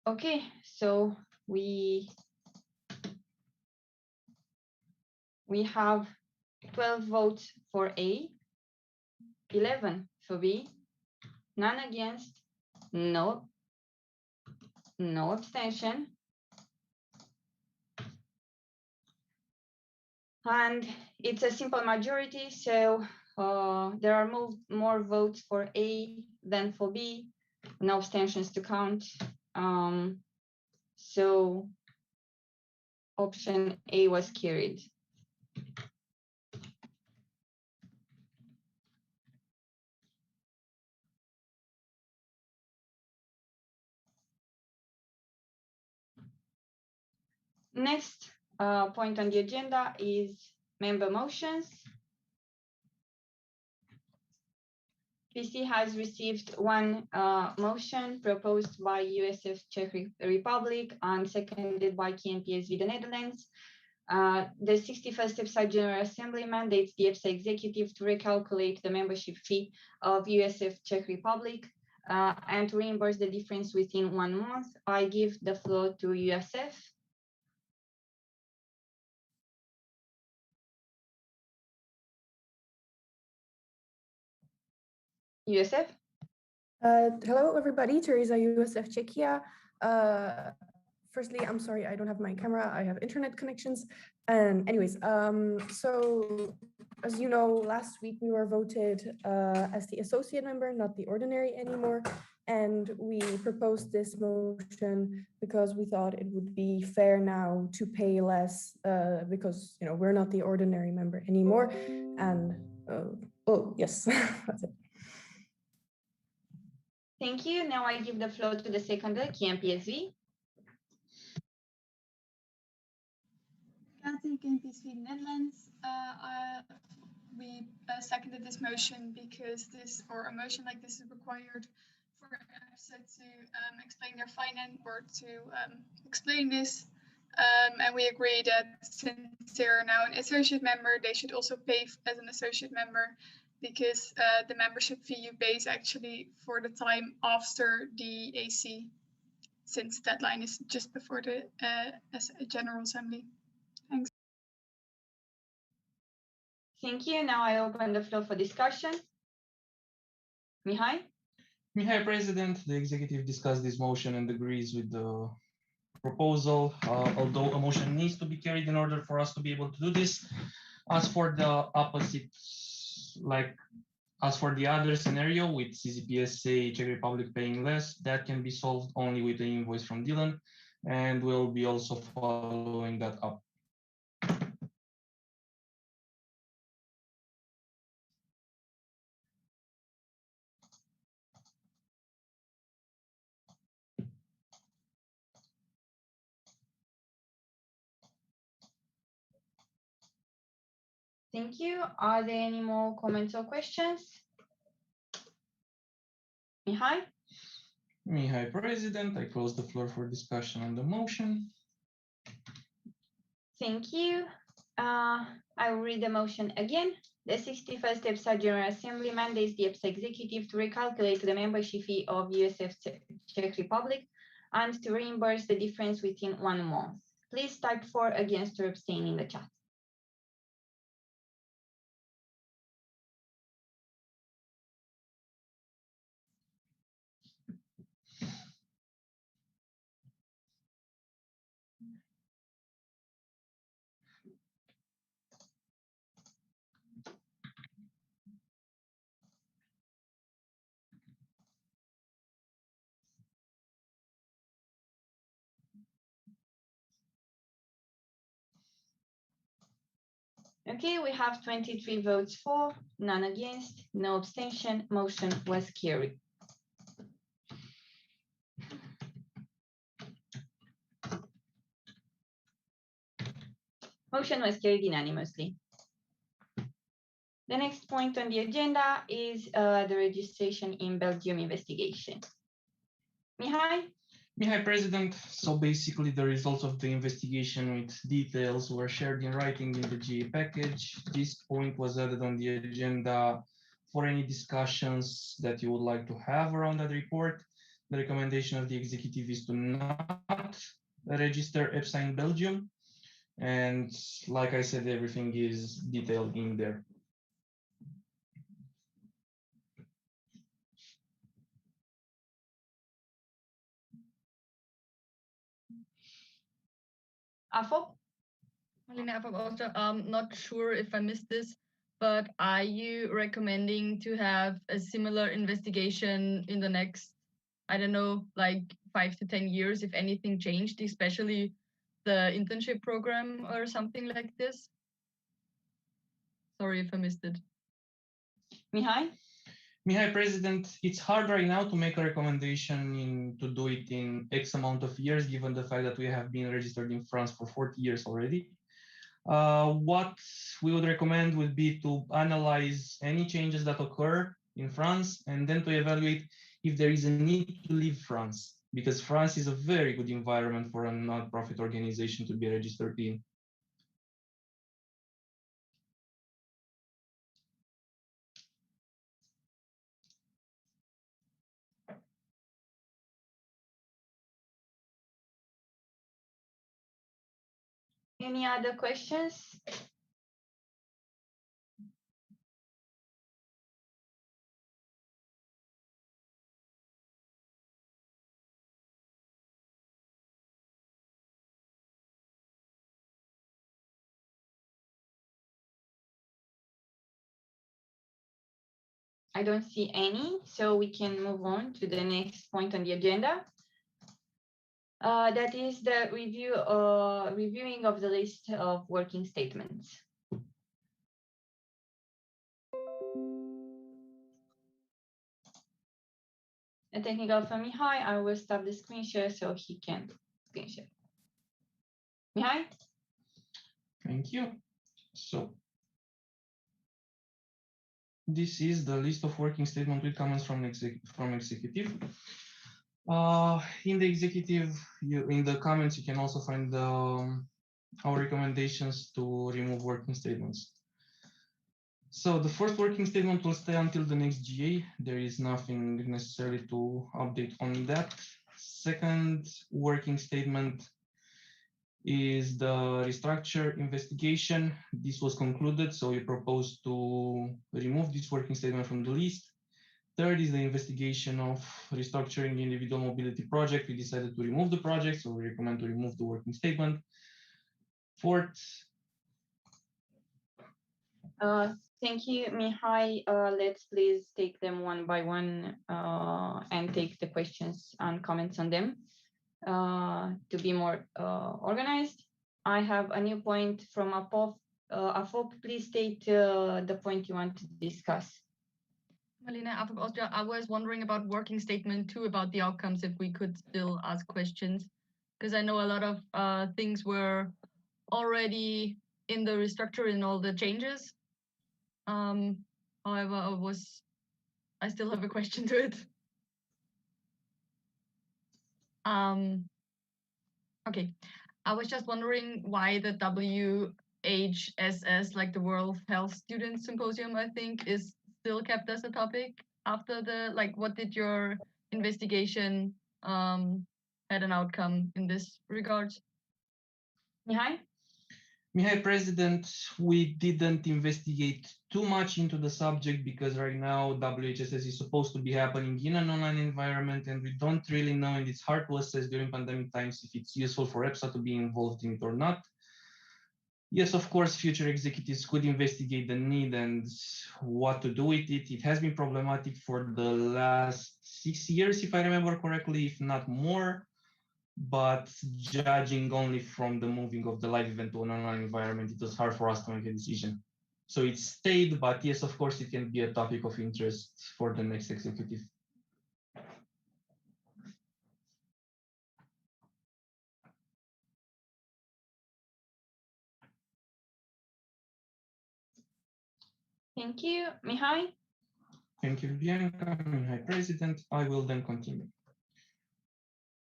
Okay, so we have 12 votes for A, 11 for B, none against, no abstention. And it's a simple majority, so there are more votes for A than for B, no abstentions to count. So option A was carried. Next point on the agenda is member motions. PC has received one motion proposed by USF Czech Republic and seconded by KNPSV the Netherlands. The 61st EPSA General Assembly mandates the EPSA executive to recalculate the membership fee of USF Czech Republic and to reimburse the difference within 1 month. I give the floor to USF. USF? Hello, everybody. Teresa, USF Czechia. Firstly, I'm sorry, I don't have my camera. I have internet connections. And anyways, so as you know, last week we were voted as the associate member, not the ordinary anymore. And we proposed this motion because we thought it would be fair now to pay less because, you know, we're not the ordinary member anymore. And oh, yes, that's it. Thank you. Now I give the floor to the seconder, KNPSV. Kathy, KNPSV Netherlands. We seconded this motion because a motion like this is required for EPSA to explain their finance or to explain this. And we agree that since they're now an associate member, they should also pay as an associate member, because the membership fee you pay is actually for the time after the AC, since deadline is just before the General Assembly. Thanks. Thank you. Now I open the floor for discussion. Mihai? Mihai, President, the executive discussed this motion and agrees with the proposal, although a motion needs to be carried in order for us to be able to do this. As for the opposite, as for the other scenario with CZPSA Czech Republic paying less, that can be solved only with an invoice from Dylan, and we'll be also following that up. Thank you. Are there any more comments or questions? Mihai? Mihai, President, I close the floor for discussion on the motion. Thank you. I will read the motion again. The 61st EPSA General Assembly mandates the EPSA executive to recalculate the membership fee of USF Czech Republic and to reimburse the difference within 1 month. Please type for, against, or abstain in the chat. Okay, we have 23 votes for, none against, no abstention. Motion was carried. Motion was carried unanimously. The next point on the agenda is the registration in Belgium investigation. Mihai? Mihai, President, so basically the results of the investigation with details were shared in writing in the GA package. This point was added on the agenda for any discussions that you would like to have around that report. The recommendation of the executive is to not register Epsa in Belgium. And like I said, everything is detailed in there. AFOP? Malina, I'm also not sure if I missed this, but are you recommending to have a similar investigation in the next, I don't know, like 5 to 10 years, if anything changed, especially the internship program or something like this? Sorry if I missed it. Mihai? Mihai, President, it's hard right now to make a recommendation to do it in X amount of years, given the fact that we have been registered in France for 40 years already. What we would recommend would be to analyze any changes that occur in France and then to evaluate if there is a need to leave France, because France is a very good environment for a non-profit organization to be registered in. Any other questions? I don't see any, so we can move on to the next point on the agenda. That is the reviewing of the list of working statements. A technical from Mihai. I will stop the screen share so he can screen share. Mihai? Thank you. So this is the list of working statement with comments from executive. In the executive, in the comments, you can also find our recommendations to remove working statements. So the first working statement will stay until the next GA. There is nothing necessarily to update on that. Second working statement is the restructure investigation. This was concluded, so we propose to remove this working statement from the list. Third is the investigation of restructuring the individual mobility project. We decided to remove the project, so we recommend to remove the working statement. Fourth. Thank you, Mihai. Let's please take them one by one and take the questions and comments on them to be more organized. I have a new point from AFOP. AFOP, please state the point you want to discuss. Malina, I was wondering about working statement 2 about the outcomes, if we could still ask questions, because I know a lot of things were already in the restructure in all the changes. However, I still have a question to it. Okay, I was just wondering why the WHSS, like the World Health Students Symposium, I think, is still kept as a topic after the, like, what did your investigation had an outcome in this regard? Mihai? Mihai, President, we didn't investigate too much into the subject because right now WHSS is supposed to be happening in an online environment and we don't really know, and it's hard to assess during pandemic times if it's useful for EPSA to be involved in it or not. Yes, of course, future executives could investigate the need and what to do with it. It has been problematic for the last 6 years, if I remember correctly, if not more. But judging only from the moving of the live event to an online environment, it was hard for us to make a decision. So it stayed, but yes, of course, it can be a topic of interest for the next executive. Thank you. Mihai? Thank you, Bianca. Mihai, President. I will then continue.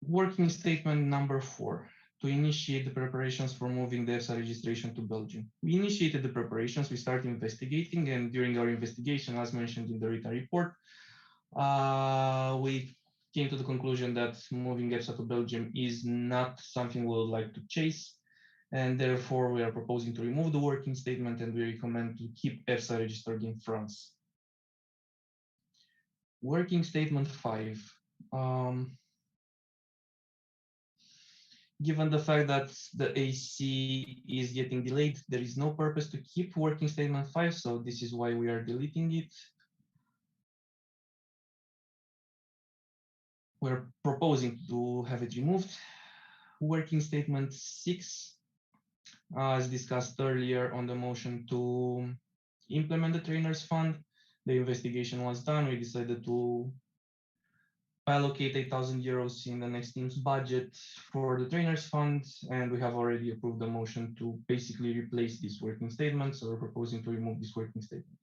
Working statement number 4, to initiate the preparations for moving the EPSA registration to Belgium. We initiated the preparations, we started investigating, and during our investigation, as mentioned in the written report, we came to the conclusion that moving Ebsa to Belgium is not something we would like to chase, and therefore we are proposing to remove the working statement and we recommend to keep Ebsa registered in France. Working statement 5. Given the fact that the AC is getting delayed, there is no purpose to keep working statement 5, so this is why we are deleting it. We're proposing to have it removed. Working statement 6, as discussed earlier on the motion to implement the trainers fund, the investigation was done. We decided to allocate 8,000 euros in the next team's budget for the trainers fund, and we have already approved the motion to basically replace this working statement. So we're proposing to remove this working statement.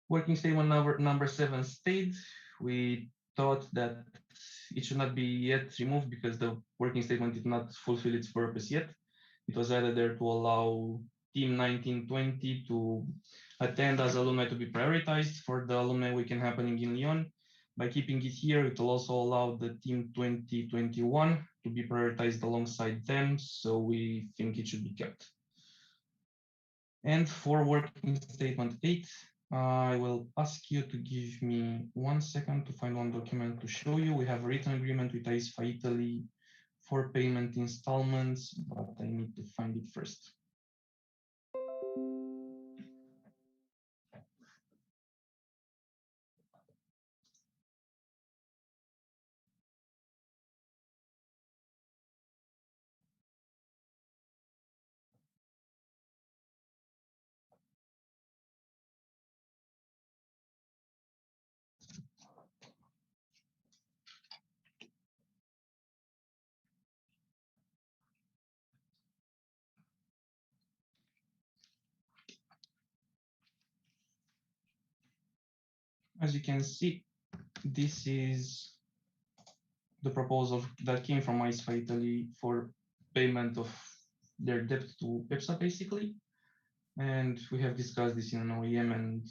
Working statement number 7 stayed. We thought that it should not be yet removed because the working statement did not fulfill its purpose yet. It was added there to allow Team 1920 to attend as alumni to be prioritized for the alumni weekend happening in Lyon. By keeping it here, it will also allow the Team 2021 to be prioritized alongside them, so we think it should be kept. And for working statement 8, I will ask you to give me 1 second to find one document to show you. We have a written agreement with ISFA Italy for payment installments, but I need to find it first. As you can see, this is the proposal that came from ISFA Italy for payment of their debt to Epsa, basically. And we have discussed this in an OEM and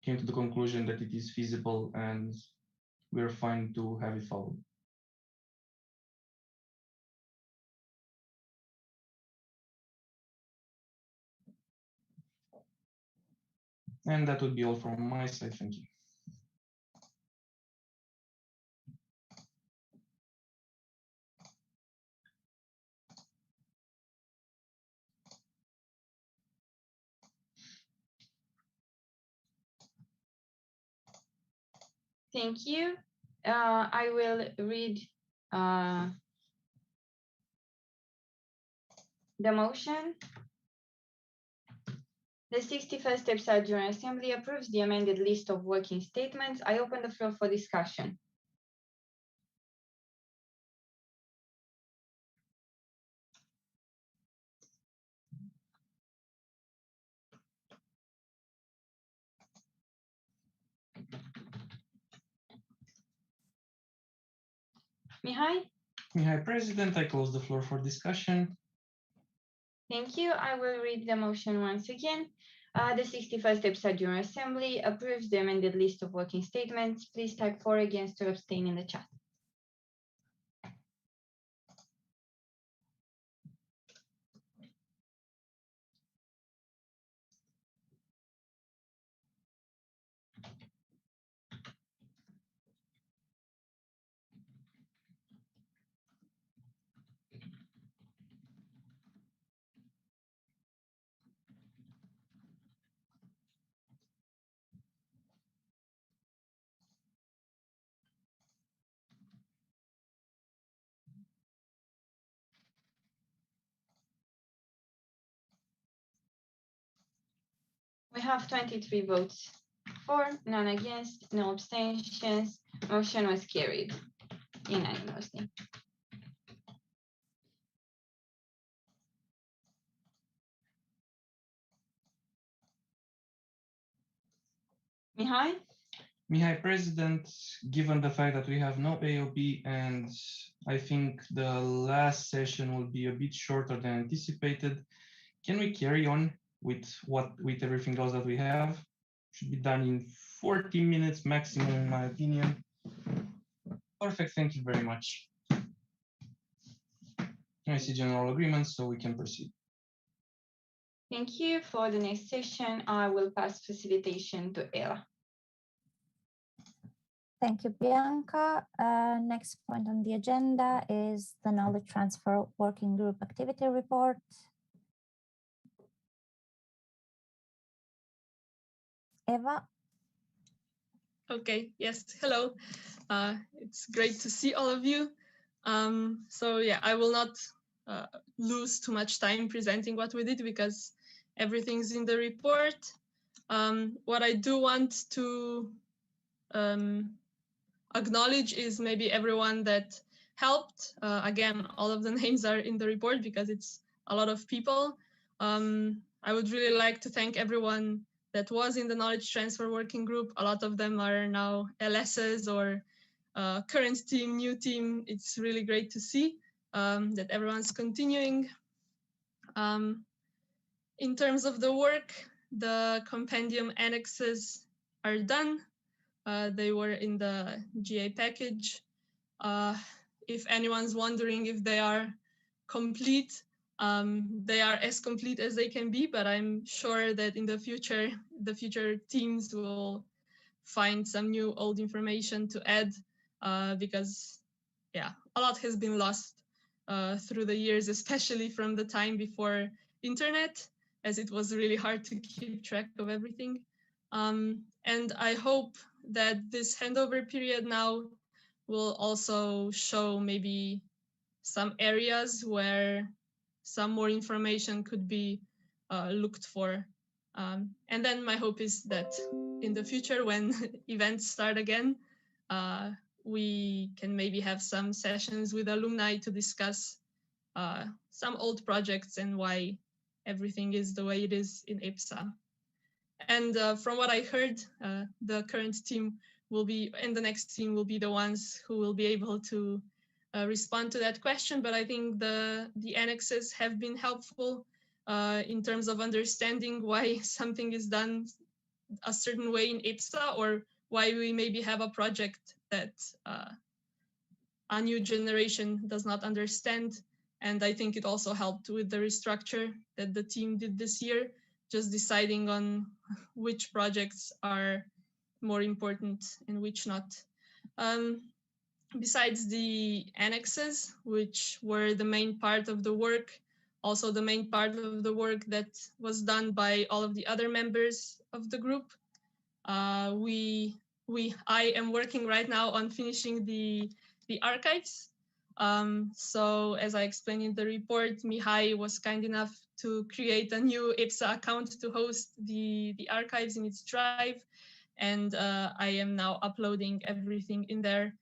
came to the conclusion that it is feasible and we're fine to have it followed. And that would be all from my side. Thank you. Thank you. I will read the motion. The 61st EPSA General Assembly approves the amended list of working statements. I open the floor for discussion. Mihai? Mihai, President, I close the floor for discussion. Thank you. I will read the motion once again. The 61st EPSA General Assembly approves the amended list of working statements. Please type for, against, or abstain in the chat. We have 23 votes for, none against, no abstentions. Motion was carried unanimously. Mihai? Mihai, President, given the fact that we have no AOP and I think the last session will be a bit shorter than anticipated, can we carry on with everything else that we have? should be done in 40 minutes maximum, in my opinion. Perfect, thank you very much. I see general agreement, so we can proceed. Thank you. For the next session, I will pass facilitation to Ella. Thank you, Bianca. Next point on the agenda is the Knowledge Transfer Working Group Activity Report. Eva? Okay, yes, hello. It's great to see all of you. So yeah, I will not lose too much time presenting what we did because everything's in the report. What I do want to acknowledge is maybe everyone that helped. Again, all of the names are in the report because it's a lot of people. I would really like to thank everyone that was in the Knowledge Transfer Working Group. A lot of them are now LSs or current team, new team. It's really great to see that everyone's continuing. In terms of the work, the compendium annexes are done. They were in the GA package. If anyone's wondering if they are complete, they are as complete as they can be, but I'm sure that in the future teams will find some new old information to add because yeah, a lot has been lost through the years, especially from the time before internet, as it was really hard to keep track of everything. And I hope that this handover period now will also show maybe some areas where some more information could be looked for. And then my hope is that in the future, when events start again, we can maybe have some sessions with alumni to discuss some old projects and why everything is the way it is in EPSA. And from what I heard, the current team will be, and the next team will be the ones who will be able to respond to that question. But I think the annexes have been helpful in terms of understanding why something is done a certain way in EPSA, or why we maybe have a project that a new generation does not understand. And I think it also helped with the restructure that the team did this year, just deciding on which projects are more important and which not. Besides the annexes, which were the main part of the work, also the main part of the work that was done by all of the other members of the group, I am working right now on finishing the archives. So as I explained in the report, Mihai was kind enough to create a new EPSA account to host the archives in its drive. And I am now uploading everything in there.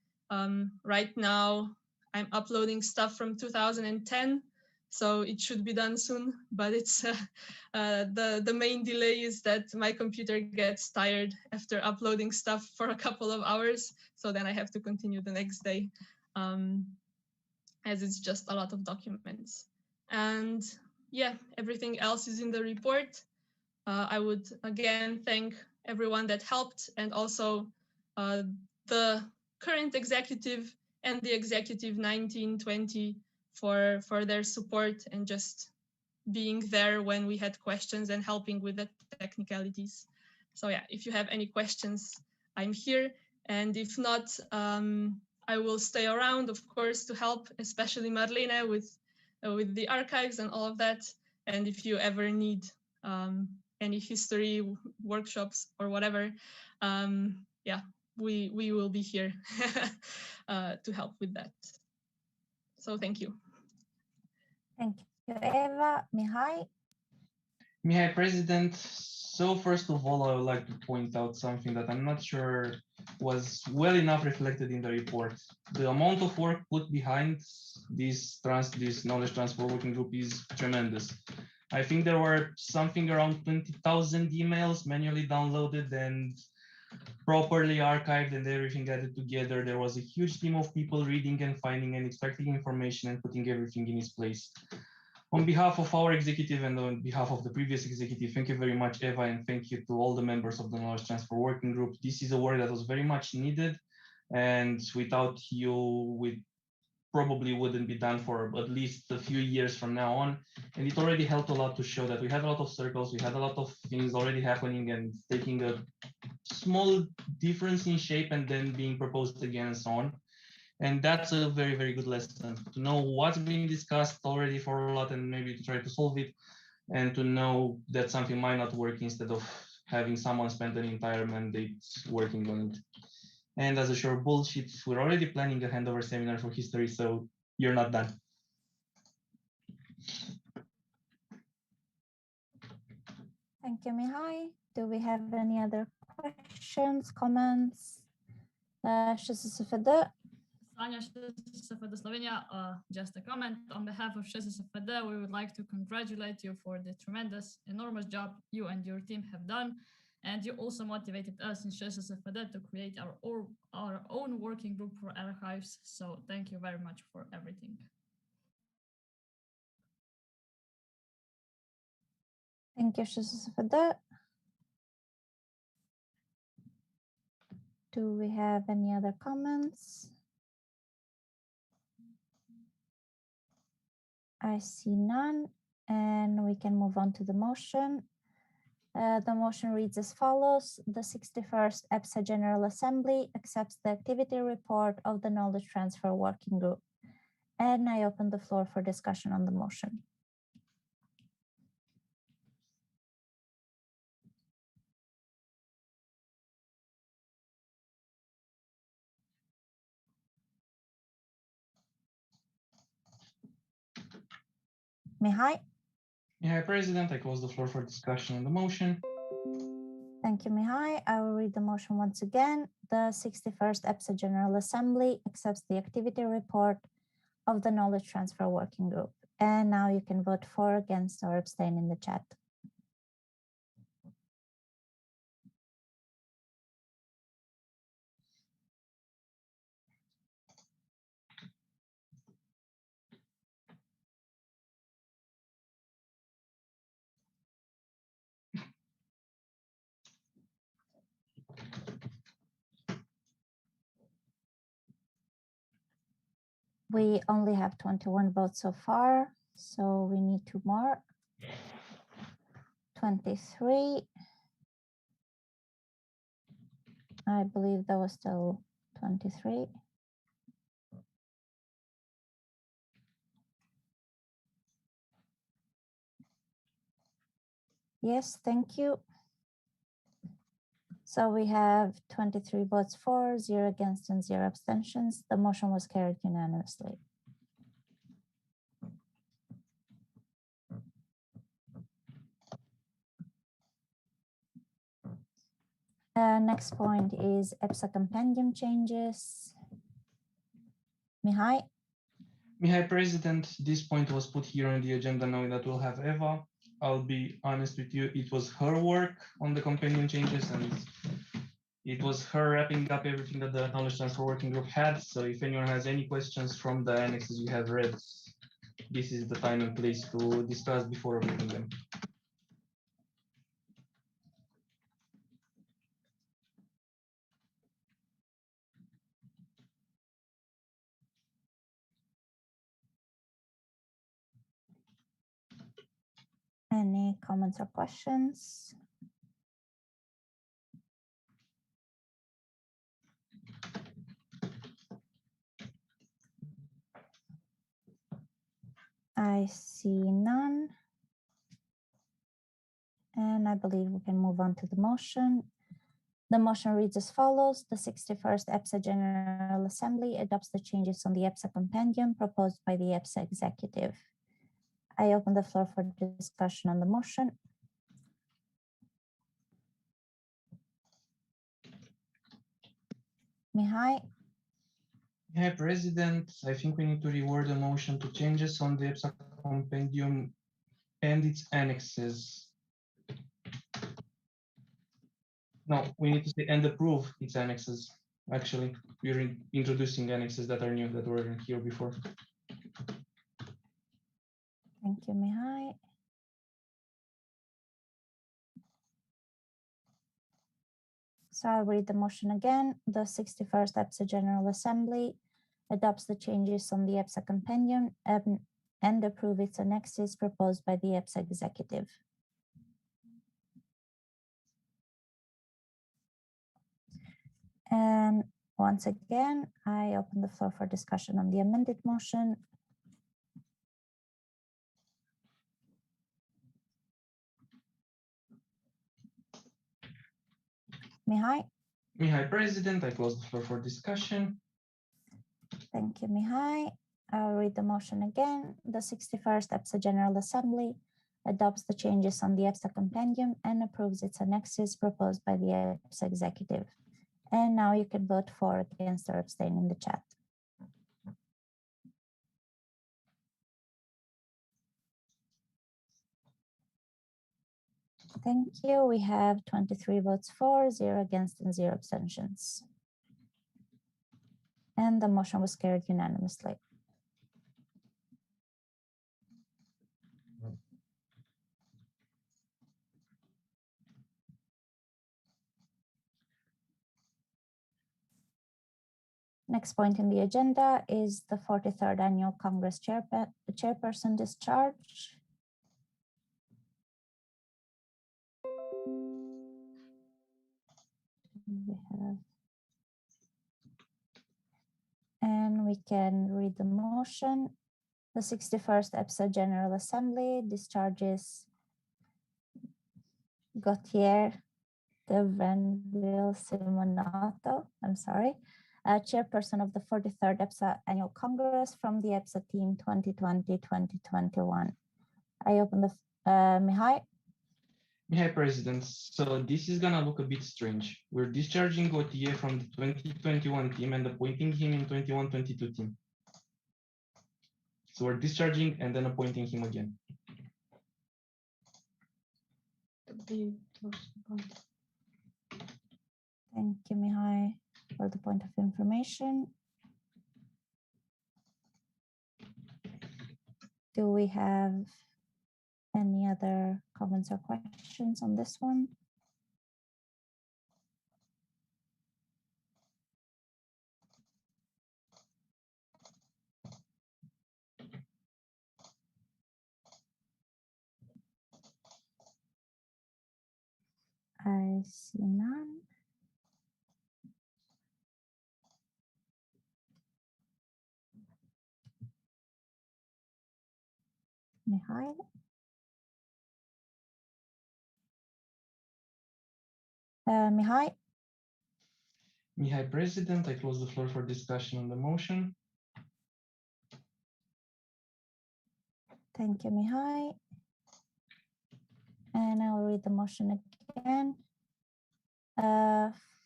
Right now, I'm uploading stuff from 2010, so it should be done soon. But it's the main delay is that my computer gets tired after uploading stuff for a couple of hours. So then I have to continue the next day, as it's just a lot of documents. And yeah, everything else is in the report. I would again thank everyone that helped, and also the current executive and the executive 1920 for their support and just being there when we had questions and helping with the technicalities. So yeah, if you have any questions, I'm here. And if not, I will stay around, of course, to help, especially Marlene with the archives and all of that. And if you ever need any history workshops or whatever, yeah, we will be here to help with that. So thank you. Thank you, Eva. Mihai? Mihai, President. So first of all, I would like to point out something that I'm not sure was well enough reflected in the report. The amount of work put behind this knowledge transfer working group is tremendous. I think there were something around 20,000 emails manually downloaded and properly archived and everything added together. There was a huge team of people reading and finding and extracting information and putting everything in its place. On behalf of our executive and on behalf of the previous executive, thank you very much, Eva, and thank you to all the members of the Knowledge Transfer Working Group. This is a work that was very much needed, and without you, we probably wouldn't be done for at least a few years from now on. And it already helped a lot to show that we had a lot of circles, we had a lot of things already happening and taking a small difference in shape and then being proposed again and so on. And that's a very, very good lesson to know what's being discussed already for a lot and maybe to try to solve it, and to know that something might not work instead of having someone spend an entire mandate working on it. And as a short bullshit, we're already planning a handover seminar for history, so you're not done. Thank you, Mihai. Do we have any other questions, comments? ŠSSFD? Sanja ŠSSFD Slovenia, just a comment. On behalf of ŠSSFD, we would like to congratulate you for the tremendous, enormous job you and your team have done. And you also motivated us in ŠSSFD to create our own working group for archives. So thank you very much for everything. Thank you, ŠSSFD. Do we have any other comments? I see none, and we can move on to the motion. The motion reads as follows. The 61st EPSA General Assembly accepts the activity report of the Knowledge Transfer Working Group. And I open the floor for discussion on the motion. Mihai? Mihai, President, I close the floor for discussion on the motion. Thank you, Mihai. I will read the motion once again. The 61st EPSA General Assembly accepts the activity report of the Knowledge Transfer Working Group. And now you can vote for, against, or abstain in the chat. We only have 21 votes so far, so we need 2 more. 23. I believe that was still 23. Yes, thank you. So we have 23 votes for, 0 against, and 0 abstentions. The motion was carried unanimously. Next point is EPSA Compendium changes. Mihai? Mihai, President, this point was put here on the agenda knowing that we'll have Eva. I'll be honest with you, it was her work on the Compendium changes, and it was her wrapping up everything that the Knowledge Transfer Working Group had. So if anyone has any questions from the annexes you have read, this is the time and place to discuss before reading them. Any comments or questions? I see none. And I believe we can move on to the motion. The motion reads as follows. The 61st EPSA General Assembly adopts the changes on the EPSA Compendium proposed by the EPSA Executive. I open the floor for discussion on the motion. Mihai? Yeah, President, I think we need to reword the motion to changes on the EPSA Compendium and its annexes. No, we need to say and approve its annexes. Actually, we're introducing annexes that are new, that weren't here before. Thank you, Mihai. So I'll read the motion again. The 61st EPSA General Assembly adopts the changes on the EPSA Compendium and approve its annexes proposed by the EPSA Executive. And once again, I open the floor for discussion on the amended motion. Mihai? Mihai, President, I close the floor for discussion. Thank you, Mihai. I'll read the motion again. The 61st EPSA General Assembly adopts the changes on the EPSA Compendium and approves its annexes proposed by the EPSA Executive. And now you can vote for, against, or abstain in the chat. Thank you. We have 23 votes for, 0 against, and 0 abstentions. And the motion was carried unanimously. Next point in the agenda is the 43rd Annual Congress Chairperson Discharge. And we can read the motion. The 61st EPSA General Assembly discharges Gautier de Vrenville Simonato, chairperson of the 43rd EPSA Annual Congress from the EPSA team 2020-2021. I open the, Mihai? Mihai, President, so this is gonna look a bit strange. We're discharging Gautier from the 2021 team and appointing him in 21-22 team. So we're discharging and then appointing him again. Thank you, Mihai, for the point of information. Do we have any other comments or questions on this one? I see none. Mihai? Mihai? Mihai, President, I close the floor for discussion on the motion. Thank you, Mihai. And I'll read the motion again.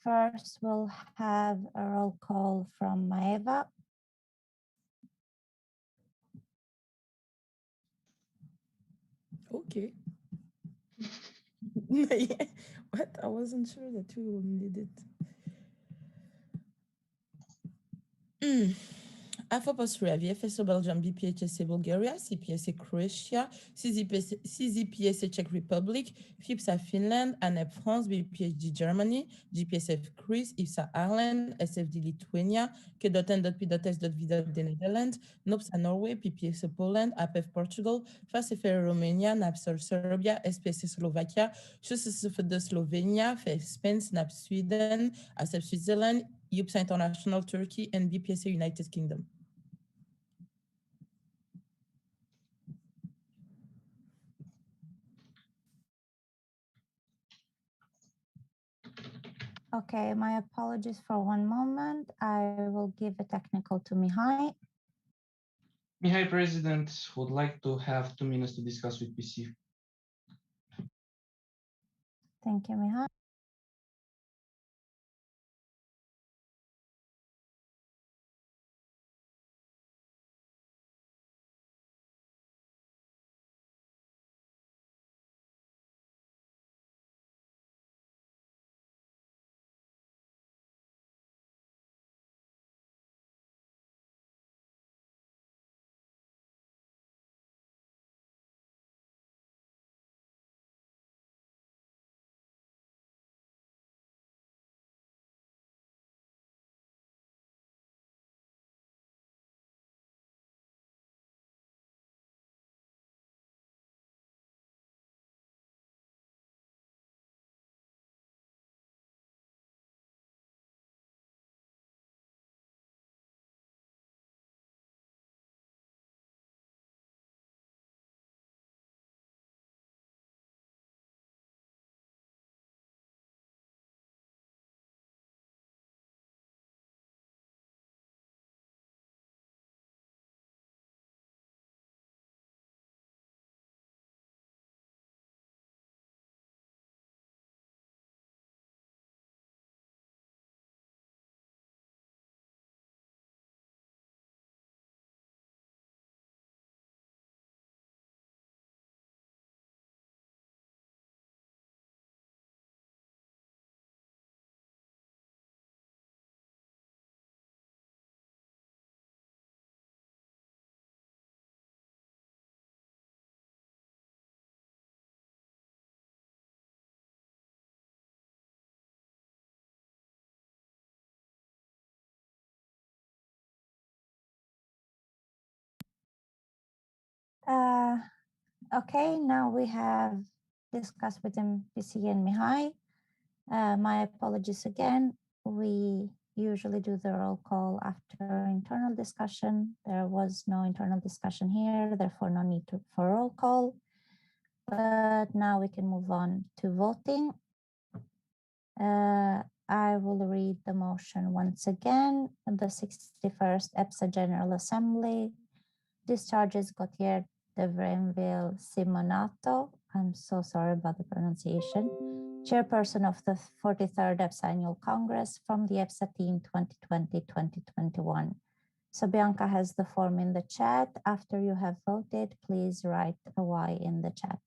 First, we'll have a roll call from Maeva. Okay. What? I wasn't sure that you needed it. AFOPOS Reavie, FSO Belgium, BPHSA Bulgaria, CPSA Croatia, CZPSA Czech Republic, FIPSA Finland, ANEP France, BPHD Germany, GPSF Greece, IPSA Ireland, SFD Lithuania, K.N.P.S.V. the Netherlands, NOPSA Norway, PPSA Poland, APF Portugal, FASFR Romania, NAPSR Serbia, SPSA Slovakia, SUSFD Slovenia, FF Spain, SNAP Sweden, ASEP Switzerland, EPSA International Turkey, and BPSA United Kingdom. Okay, my apologies for one moment. I will give a technical to Mihai. Mihai, President, would like to have 2 minutes to discuss with PC. Thank you, Mihai. Okay, now we have discussed with MPC and Mihai. My apologies again. We usually do the roll call after internal discussion. There was no internal discussion here, therefore no need for roll call. But now we can move on to voting. I will read the motion once again. The 61st EPSA General Assembly discharges Gautier de Vrainville Simonato. I'm so sorry about the pronunciation. Chairperson of the 43rd EPSA Annual Congress from the EPSA team 2020-2021. So Bianca has the form in the chat. After you have voted, please write a Y in the chat.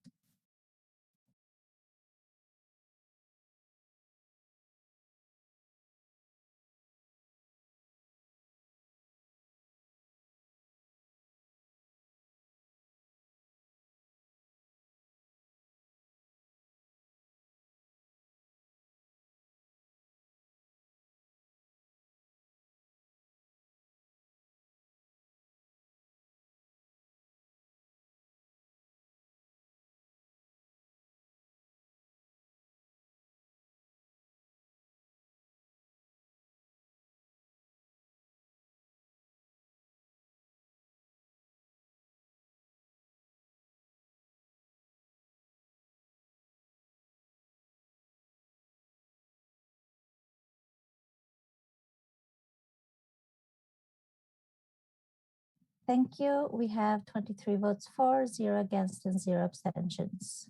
Thank you. We have 23 votes for, 0 against, and 0 abstentions.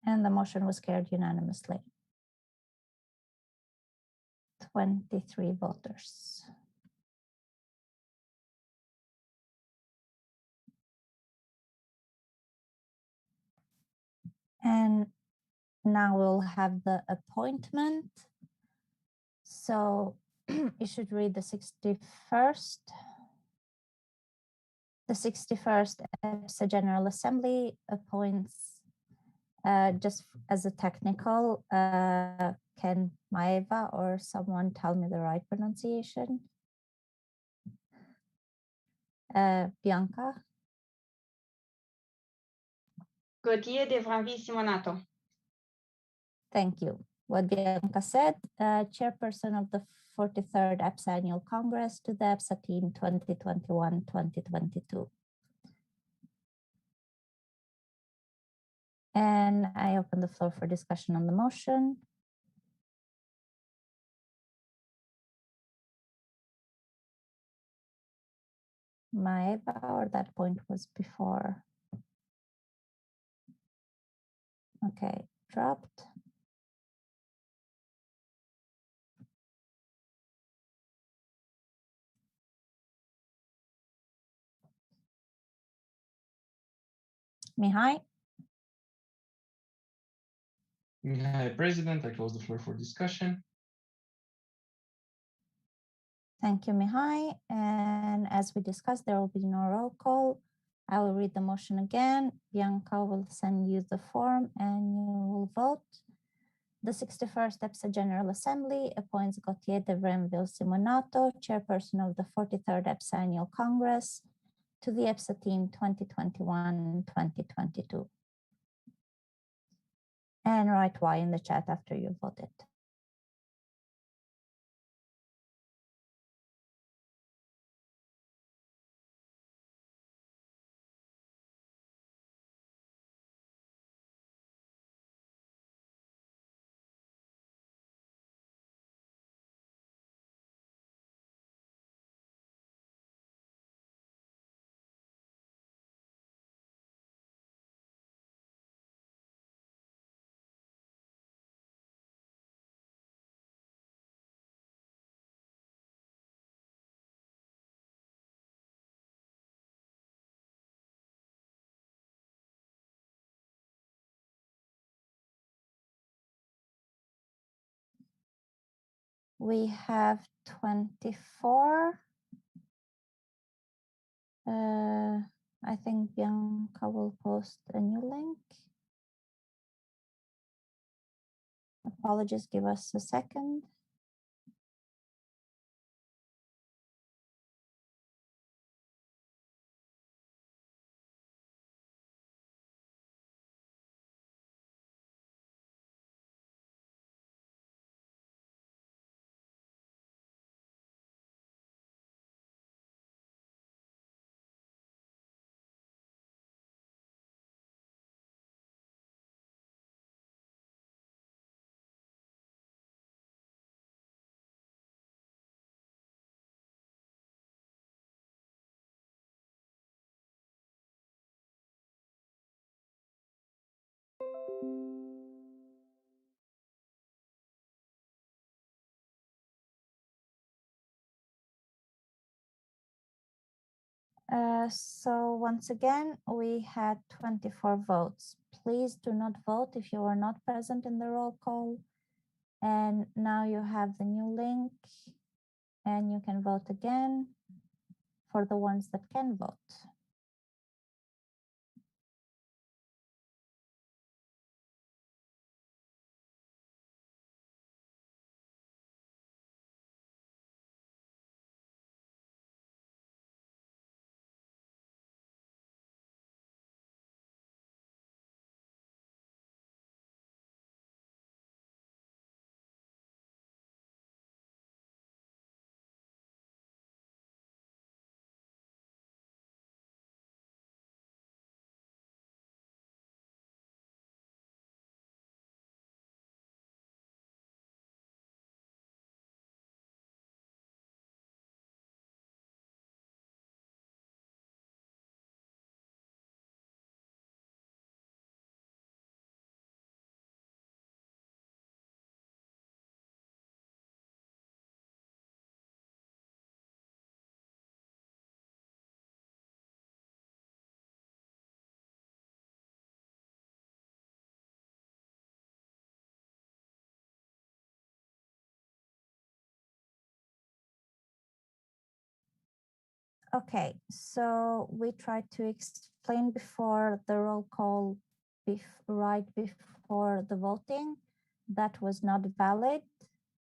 And the motion was carried unanimously. 23 voters. And now we'll have the appointment. So you should read the 61st. The 61st EPSA General Assembly appoints, just as a technical, can Maeva or someone tell me the right pronunciation? Bianca? Gautier de Vrainville Simonato. Thank you. What Bianca said, chairperson of the 43rd EPSA Annual Congress to the EPSA team 2021-2022. And I open the floor for discussion on the motion. Maeva, or that point was before? Okay, dropped. Mihai? Mihai, President, I close the floor for discussion. Thank you, Mihai. And as we discussed, there will be no roll call. I will read the motion again. Bianca will send you the form and you will vote. The 61st EPSA General Assembly appoints Gautier de Vrainville Simonato, chairperson of the 43rd EPSA Annual Congress, to the EPSA team 2021-2022. And write Y in the chat after you voted. We have 24. I think Bianca will post a new link. Apologies, give us a second. So once again, we had 24 votes. Please do not vote if you are not present in the roll call. And now you have the new link and you can vote again for the ones that can vote. Okay, so we tried to explain before the roll call, right before the voting, that was not valid.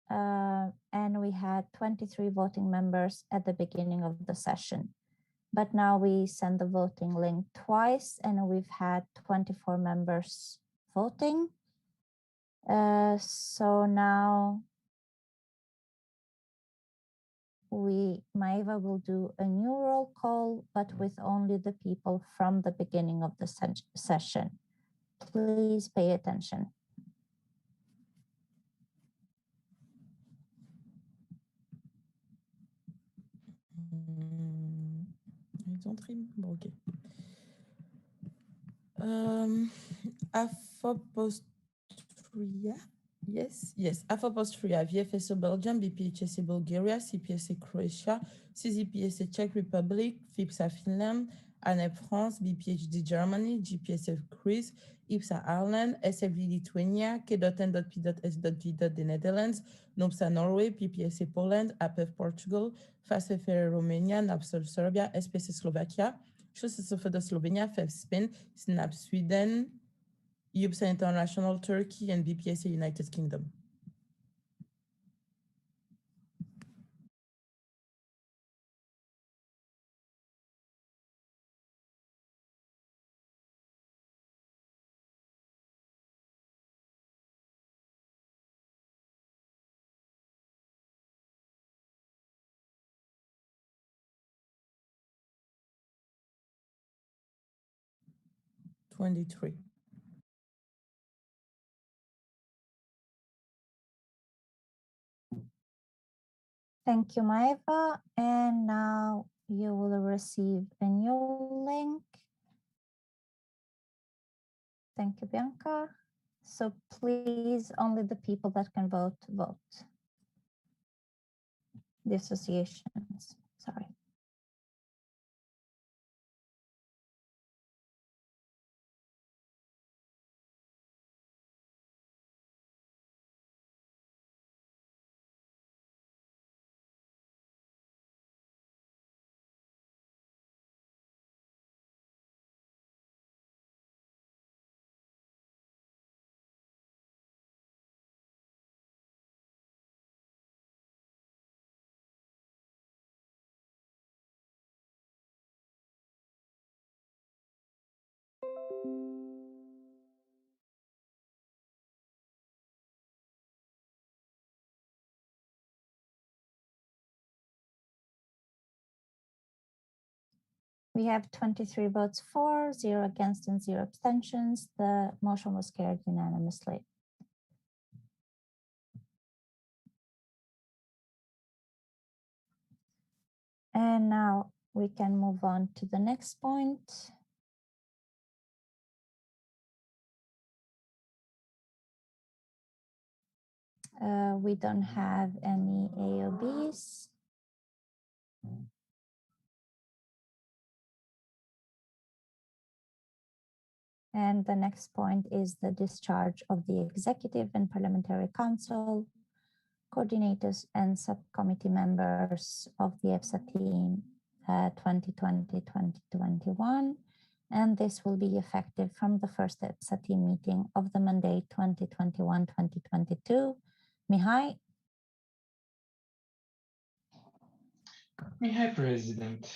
And we had 23 voting members at the beginning of the session. But now we send the voting link twice and we've had 24 members voting. So now Maeva will do a new roll call, but with only the people from the beginning of the session. Please pay attention. I don't remember. Okay. Afopostria. Yes. Afopostria, VFSO Belgium, BPHSA Bulgaria, CPSA Croatia, CZPSA Czech Republic, FIPSA Finland, ANEP France, BPHD Germany, GPSF Greece, EPSA Ireland, SFD Lithuania, K.N.P.S.V. the Netherlands, NOPSA Norway, PPSA Poland, APF Portugal, FASFR Romania, NAPSOL Serbia, SPSA Slovakia, SFD Slovenia, FEF Spain, SNAP Sweden, EPSA International Turkey, and BPSA United Kingdom. Thank you, Maeva. And now you will receive a new link. Thank you, Bianca. So please, only the people that can vote, vote. The associations, sorry. We have 23 votes for, 0 against, and 0 abstentions. The motion was carried unanimously. And now we can move on to the next point. We don't have any AOBs. And the next point is the discharge of the Executive and Parliamentary Council, coordinators and subcommittee members of the Ebsa team 2020-2021. And this will be effective from the first Ebsa team meeting of the mandate 2021-2022. Mihai? Mihai, President.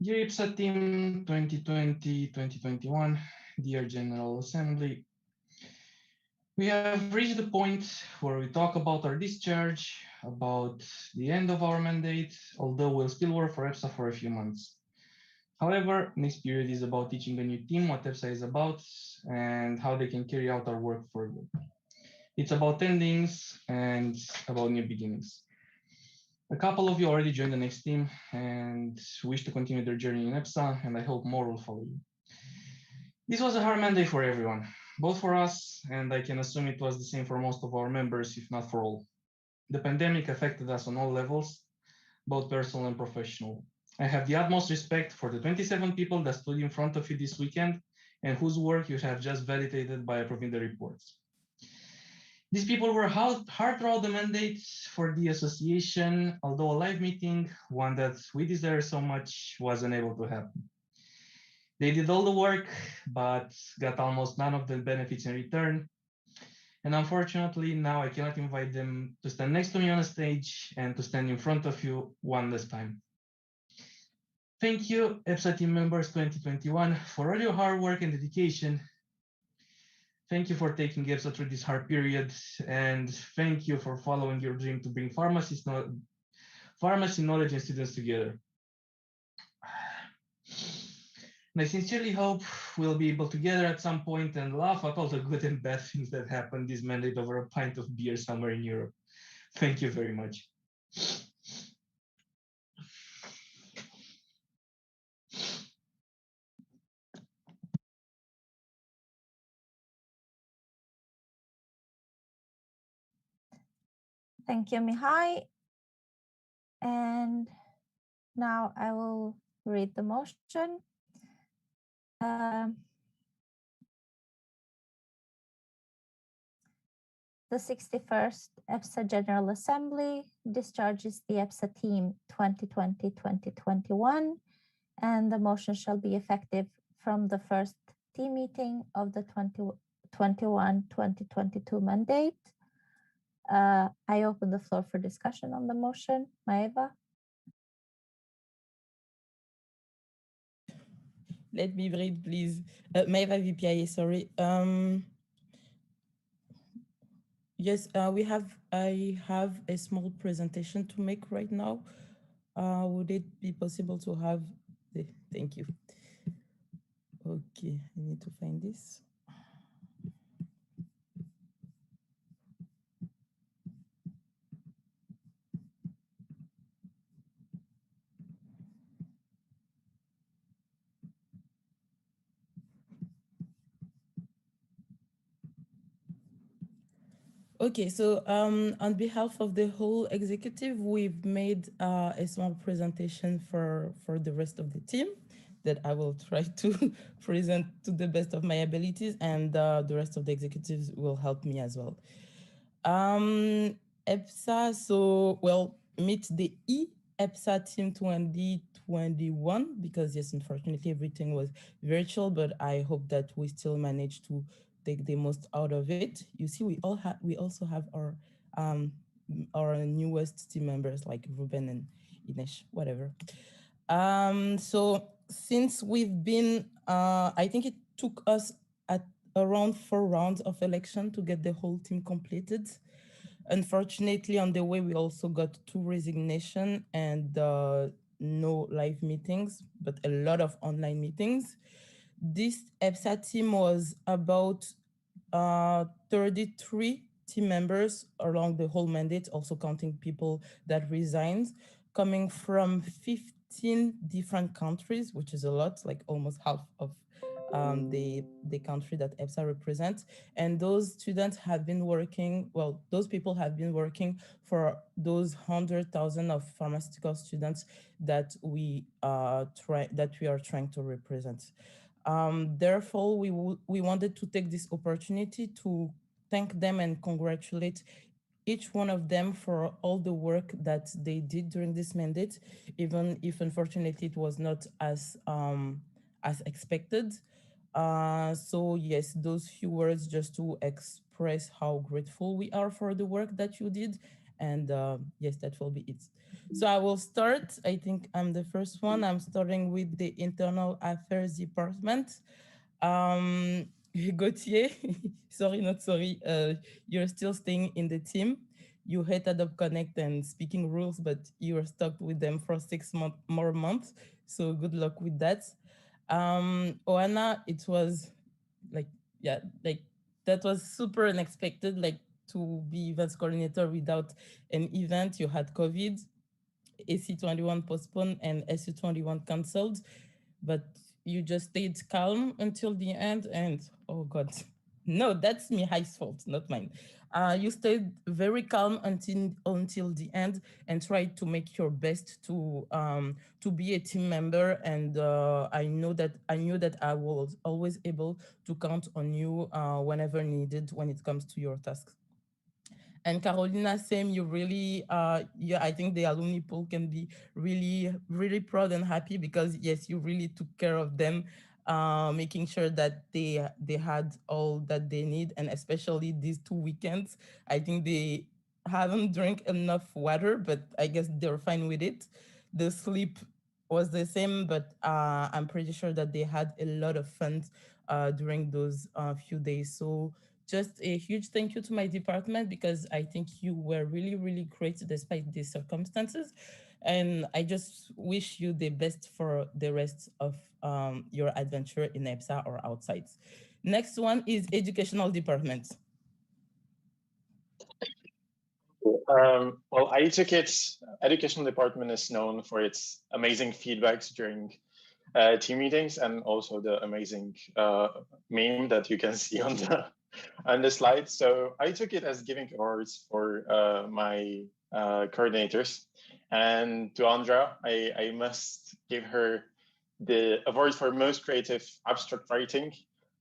Dear EPSA team 2020-2021, dear General Assembly, we have reached the point where we talk about our discharge, about the end of our mandate, although we'll still work for EPSA for a few months. However, this period is about teaching a new team what EPSA is about and how they can carry out our work further. It's about endings and about new beginnings. A couple of you already joined the next team and wish to continue their journey in EPSA, and I hope more will follow you. This was a hard mandate for everyone, both for us, and I can assume it was the same for most of our members, if not for all. The pandemic affected us on all levels, both personal and professional. I have the utmost respect for the 27 people that stood in front of you this weekend and whose work you have just validated by approving the reports. These people were hard throughout the mandate for the association, although a live meeting, one that we desire so much, was unable to happen. They did all the work, but got almost none of the benefits in return. And unfortunately, now I cannot invite them to stand next to me on a stage and to stand in front of you one last time. Thank you, EPSA team members 2021, for all your hard work and dedication. Thank you for taking EPSA through this hard period, and thank you for following your dream to bring pharmacy knowledge and students together. And I sincerely hope we'll be able to gather at some point and laugh at all the good and bad things that happened this mandate over a pint of beer somewhere in Europe. Thank you very much. Thank you, Mihai. And now I will read the motion. The 61st EPSA General Assembly discharges the EPSA team 2020-2021, and the motion shall be effective from the first team meeting of the 2021-2022 mandate. I open the floor for discussion on the motion. Maeva? Let me read, please. Maeva VPIA, sorry. Yes, I have a small presentation to make right now. Would it be possible to have thank you. Okay, I need to find this. Okay, so on behalf of the whole executive, we've made a small presentation for the rest of the team that I will try to present to the best of my abilities, and the rest of the executives will help me as well. EPSA, so well, meet the EPSA team 2021, because yes, unfortunately everything was virtual, but I hope that we still managed to take the most out of it. You see, we also have our newest team members like Ruben and Ines, whatever. So since we've been, I think it took us at around 4 rounds of election to get the whole team completed. Unfortunately, on the way, we also got 2 resignations and no live meetings, but a lot of online meetings. This EPSA team was about 33 team members along the whole mandate, also counting people that resigned, coming from 15 different countries, which is a lot, like almost half of the country that EPSA represents. And those students have been working, well, those people have been working for those 100,000 of pharmaceutical students that we are trying to represent. Therefore, we wanted to take this opportunity to thank them and congratulate each one of them for all the work that they did during this mandate, even if unfortunately it was not as expected. So yes, those few words just to express how grateful we are for the work that you did. And yes, that will be it. So I will start. I think I'm the first one. I'm starting with the Internal Affairs Department. Gauthier, sorry, not sorry. You're still staying in the team. You hate Adobe Connect and speaking rules, but you are stuck with them for 6 more months. So good luck with that. Oana, it was like, yeah, like that was super unexpected, like to be events coordinator without an event. You had COVID, AC21 postponed and SU21 canceled, but you just stayed calm until the end. And oh God, no, that's Mihai's fault, not mine. You stayed very calm until the end and tried to make your best to be a team member. And I knew that I was always able to count on you whenever needed when it comes to your tasks. And Carolina, same, you really, yeah, I think the alumni pool can be really, really proud and happy because yes, you really took care of them, making sure that they had all that they need. And especially these 2 weekends, I think they haven't drank enough water, but I guess they're fine with it. The sleep was the same, but I'm pretty sure that they had a lot of fun during those few days. So just a huge thank you to my department because I think you were really, really great despite the circumstances. And I just wish you the best for the rest of your adventure in EPSA or outside. Next one is Educational Department. Well, I took it, Educational Department is known for its amazing feedbacks during team meetings and also the amazing meme that you can see on the slide. So I took it as giving awards for my coordinators. And to Andra, I must give her the award for most creative abstract writing.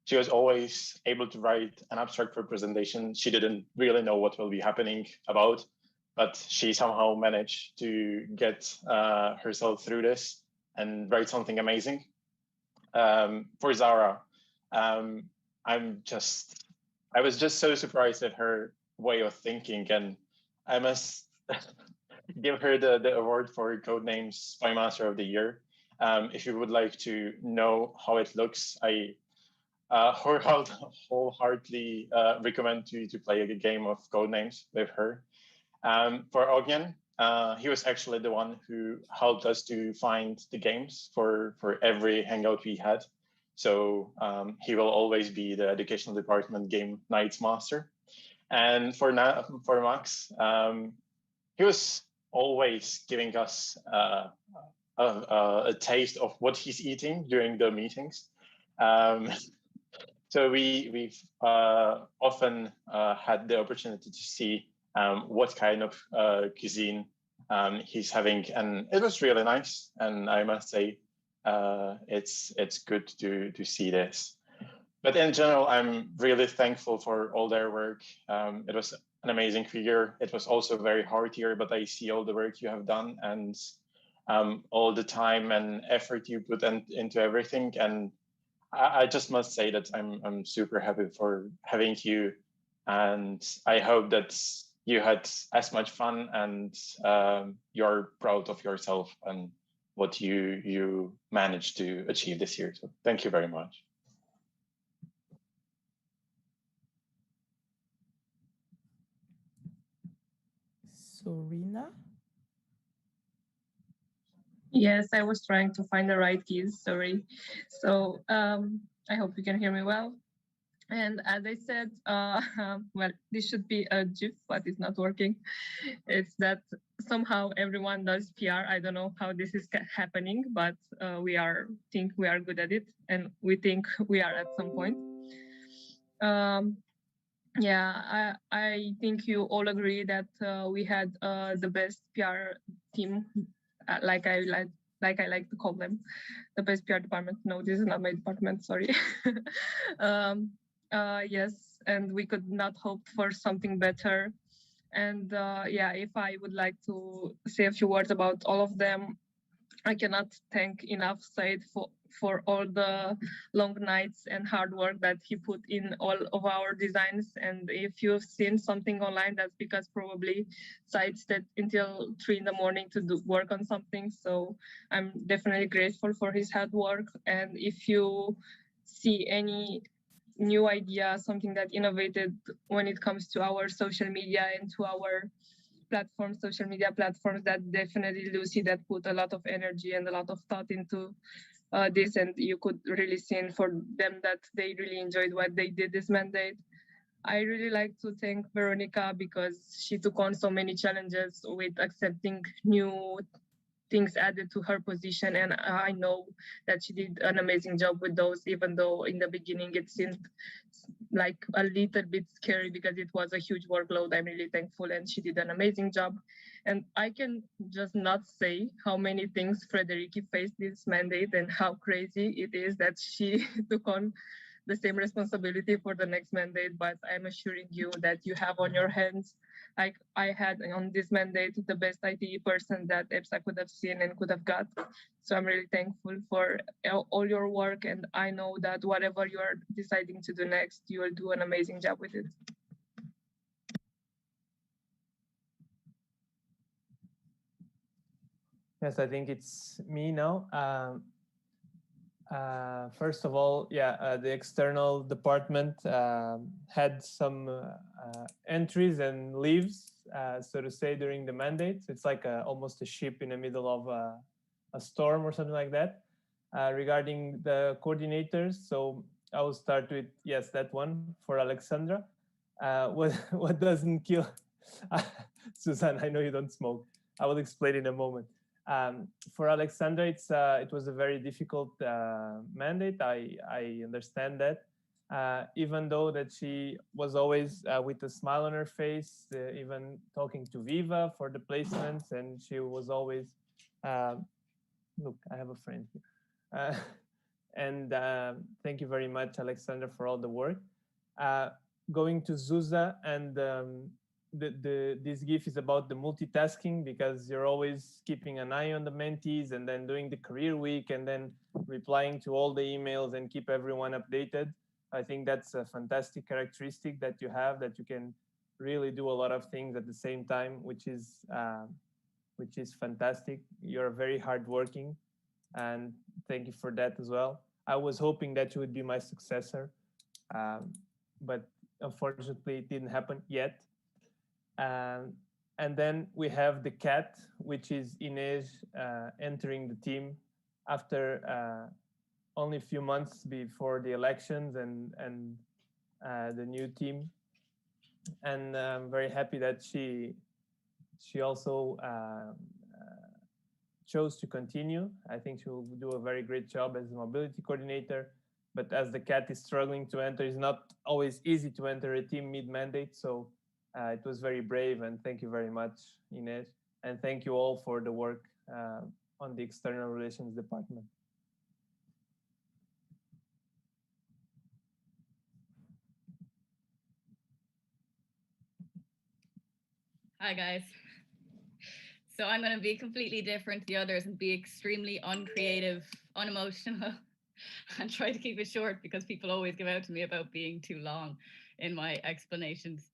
She was always able to write an abstract representation. She didn't really know what will be happening about, but she somehow managed to get herself through this and write something amazing. For Zara, I was just so surprised at her way of thinking, and I must give her the award for Codenames Spy Master of the Year. If you would like to know how it looks, I wholeheartedly recommend to play a game of Codenames with her. For Ogyen, he was actually the one who helped us to find the games for every hangout we had. So he will always be the Educational Department Game Nights Master. And for Max, he was always giving us a taste of what he's eating during the meetings. So we've often had the opportunity to see what kind of cuisine he's having, and it was really nice. And I must say, it's good to see this. But in general, I'm really thankful for all their work. It was an amazing year. It was also very hard year, but I see all the work you have done and all the time and effort you put into everything. And I just must say that I'm super happy for having you, and I hope that you had as much fun and you're proud of yourself and what you managed to achieve this year. So thank you very much. Sorina? Yes, I was trying to find the right keys, sorry. So I hope you can hear me well. And as I said, well, this should be a GIF, but it's not working. It's that somehow everyone does PR. I don't know how this is happening, but we think we are good at it, and we think we are at some point. Yeah, I think you all agree that we had the best PR team, like I like to call them, the best PR department. No, this is not my department. Sorry. Yes, and we could not hope for something better. And yeah, if I would like to say a few words about all of them, I cannot thank enough Said for all the long nights and hard work that he put in all of our designs. And if you've seen something online, that's because probably Said stayed until 3 in the morning to work on something. So I'm definitely grateful for his hard work. And if you see any new idea, something that innovated when it comes to our social media and to our platforms, social media platforms, that definitely Lucy that put a lot of energy and a lot of thought into this, and you could really see for them that they really enjoyed what they did this mandate. I really like to thank Veronica because she took on so many challenges with accepting new things added to her position, and I know that she did an amazing job with those, even though in the beginning it seemed like a little bit scary because it was a huge workload. I'm really thankful, and she did an amazing job. And I can just not say how many things Frederiki faced this mandate and how crazy it is that she took on the same responsibility for the next mandate. But I'm assuring you that you have on your hands, like I had on this mandate, the best IT person that Ebsa could have seen and could have got. So I'm really thankful for all your work, and I know that whatever you are deciding to do next, you will do an amazing job with it. Yes, I think it's me now. First of all, yeah, the external department had some entries and leaves, so to say, during the mandate. It's like almost a ship in the middle of a storm or something like that. Regarding the coordinators, so I will start with, yes, that one for Alexandra. What doesn't kill, Susan, I know you don't smoke. I will explain in a moment. For Alexandra, it was a very difficult mandate. I understand that. Even though that she was always with a smile on her face, even talking to Viva for the placements, and she was always, look, I have a friend here. And thank you very much, Alexandra, for all the work. Going to Zuza, and this GIF is about the multitasking, because you're always keeping an eye on the mentees and then doing the career week and then replying to all the emails and keep everyone updated. I think that's a fantastic characteristic that you have, that you can really do a lot of things at the same time, which is fantastic. You're very hardworking, and thank you for that as well. I was hoping that you would be my successor, but unfortunately it didn't happen yet. And then we have the cat, which is Inez entering the team after only a few months before the elections and the new team. And I'm very happy that she also chose to continue. I think she will do a very great job as a mobility coordinator. But as the cat is struggling to enter, it's not always easy to enter a team mid-mandate. So it was very brave, and thank you very much, Inez. And thank you all for the work on the External Relations Department. Hi, guys. So I'm going to be completely different to the others and be extremely uncreative, unemotional, and try to keep it short because people always give out to me about being too long in my explanations.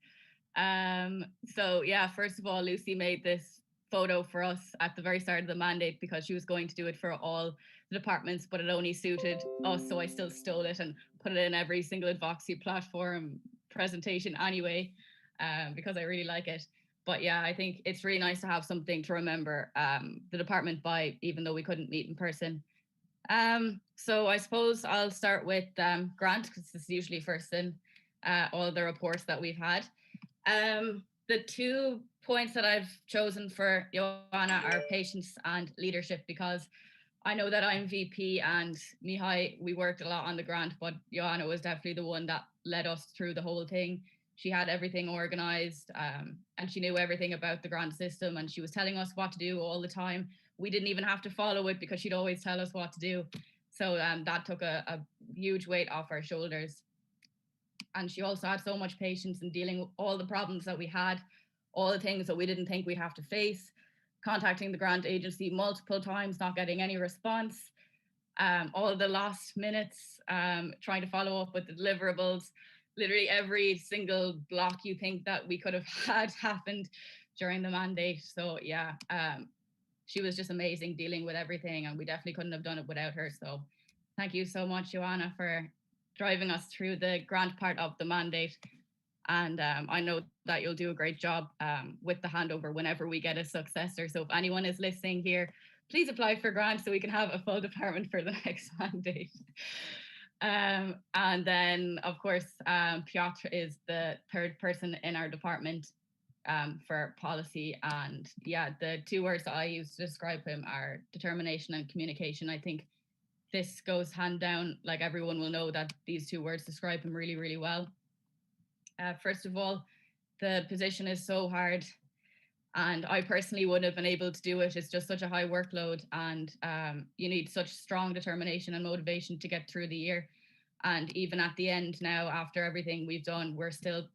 So yeah, first of all, Lucy made this photo for us at the very start of the mandate because she was going to do it for all the departments, but it only suited us. So I still stole it and put it in every single Advoxy platform presentation anyway, because I really like it. But yeah, I think it's really nice to have something to remember the department by, even though we couldn't meet in person. So I suppose I'll start with Grant, because this is usually first in. all the reports that we've had. The 2 points that I've chosen for Joanna are patience and leadership, because I know that I'm VP and Mihai, we worked a lot on the grant, but Joanna was definitely the one that led us through the whole thing. She had everything organized, and she knew everything about the grant system, and she was telling us what to do all the time. We didn't even have to follow it because she'd always tell us what to do. So that took a huge weight off our shoulders. And she also had so much patience in dealing with all the problems that we had, all the things that we didn't think we'd have to face, contacting the grant agency multiple times, not getting any response, all the last minutes, trying to follow up with the deliverables. Literally every single block you think that we could have had happened during the mandate. So yeah, she was just amazing dealing with everything, and we definitely couldn't have done it without her. So thank you so much, Joanna, for driving us through the grant part of the mandate. And I know that you'll do a great job with the handover whenever we get a successor. So if anyone is listening here, please apply for grants so we can have a full department for the next mandate. And then, of course, Piotr is the 3rd person in our department for policy. And yeah, the 2 words that I use to describe him are determination and communication. I think this goes hand down, like everyone will know that these 2 words describe him really, really well. First of all, the position is so hard, and I personally wouldn't have been able to do it. It's just such a high workload, and you need such strong determination and motivation to get through the year. And even at the end now, after everything we've done, we're still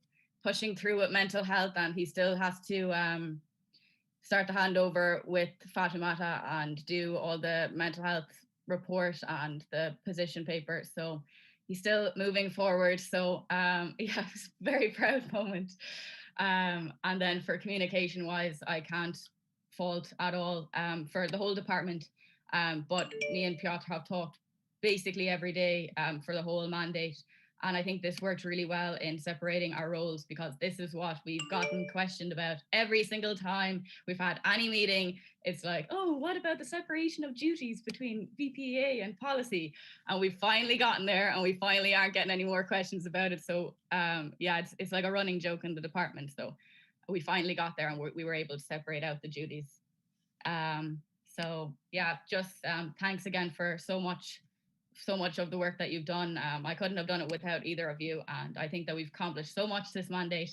pushing through with mental health, and he still has to start the handover with Fatimata and do all the mental health report and the position paper. So he's still moving forward. So yeah, it's a very proud moment. And then for communication wise, I can't fault at all for the whole department. But me and Piotr have talked basically every day for the whole mandate. And I think this worked really well in separating our roles, because this is what we've gotten questioned about every single time we've had any meeting. It's like, oh, what about the separation of duties between VPA and policy? And we've finally gotten there, and we finally aren't getting any more questions about it. So yeah, it's like a running joke in the department. So we finally got there, and we were able to separate out the duties. So yeah, just thanks again for so much of the work that you've done. I couldn't have done it without either of you, and I think that we've accomplished so much this mandate,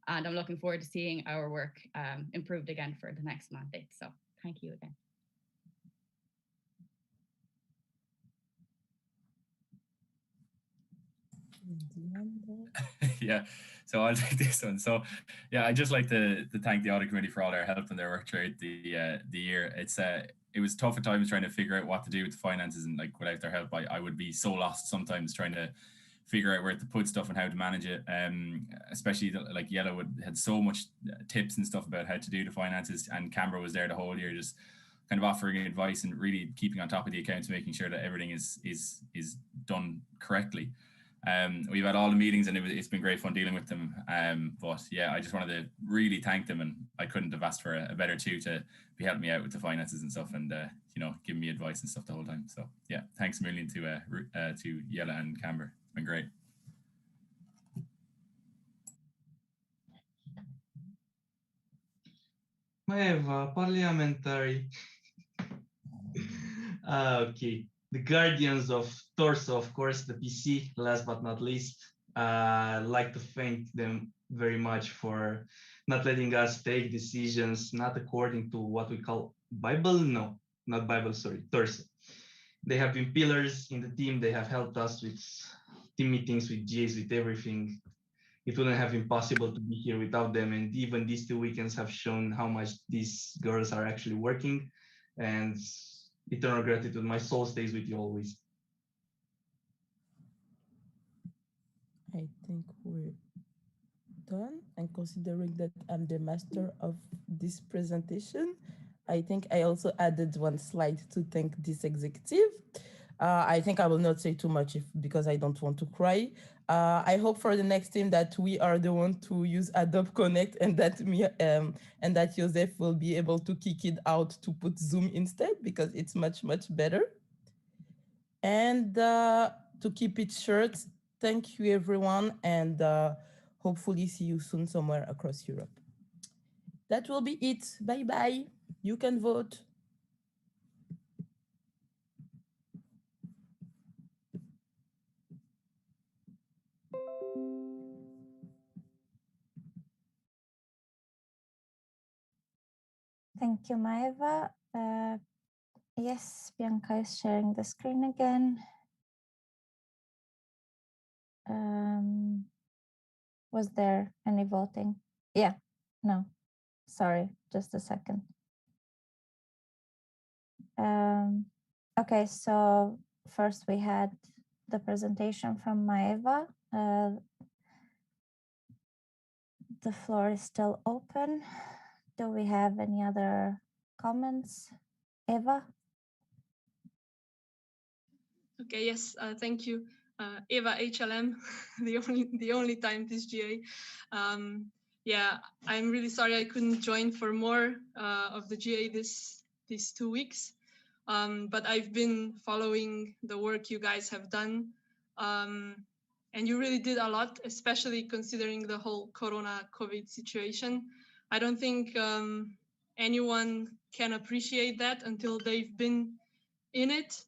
and I'm looking forward to seeing our work improved again for the next mandate. So thank you again. Yeah, so I'll take this one. So yeah, I'd just like to thank the audit committee for all their help and their work throughout the year. It was tough at times trying to figure out what to do with the finances, and like without their help, I would be so lost sometimes trying to figure out where to put stuff and how to manage it. Especially like Yellow had so much tips and stuff about how to do the finances, and Canberra was there the whole year, just kind of offering advice and really keeping on top of the accounts, making sure that everything is done correctly. We've had all the meetings, and it's been great fun dealing with them. But yeah, I just wanted to really thank them, and I couldn't have asked for a better 2 to be helping me out with the finances and stuff, and you know, giving me advice and stuff the whole time. So yeah, thanks a million to Yella and Camber. It's been great. I have Parliamentary. Okay. The guardians of Torso, of course, the PC, last but not least. I'd like to thank them very much for not letting us take decisions not according to what we call Bible. No, not Bible, sorry, Torso. They have been pillars in the team. They have helped us with team meetings, with GAs, with everything. It wouldn't have been possible to be here without them. And even these 2 weekends have shown how much these girls are actually working. And eternal gratitude. My soul stays with you always. I think we're done. And considering that I'm the master of this presentation, I think I also added one slide to thank this executive. I think I will not say too much because I don't want to cry. I hope for the next time that we are the one to use Adobe Connect, and that and that Joseph will be able to kick it out to put Zoom instead, because it's much, much better. And to keep it short, Thank you, everyone, and hopefully see you soon somewhere across Europe. That will be it. Bye-bye. You can vote. Thank you, Maeva. Yes, Bianca is sharing the screen again. Was there any voting? Yeah, no, sorry, just a second. Okay, so first we had the presentation from Maeva. The floor is still open. Do we have any other comments? Eva? Okay, yes, thank you. Eva HLM, the only time this GA. Yeah, I'm really sorry I couldn't join for more of the GA these 2 weeks. But I've been following the work you guys have done. And you really did a lot, especially considering the whole COVID situation. I don't think anyone can appreciate that until they've been in it.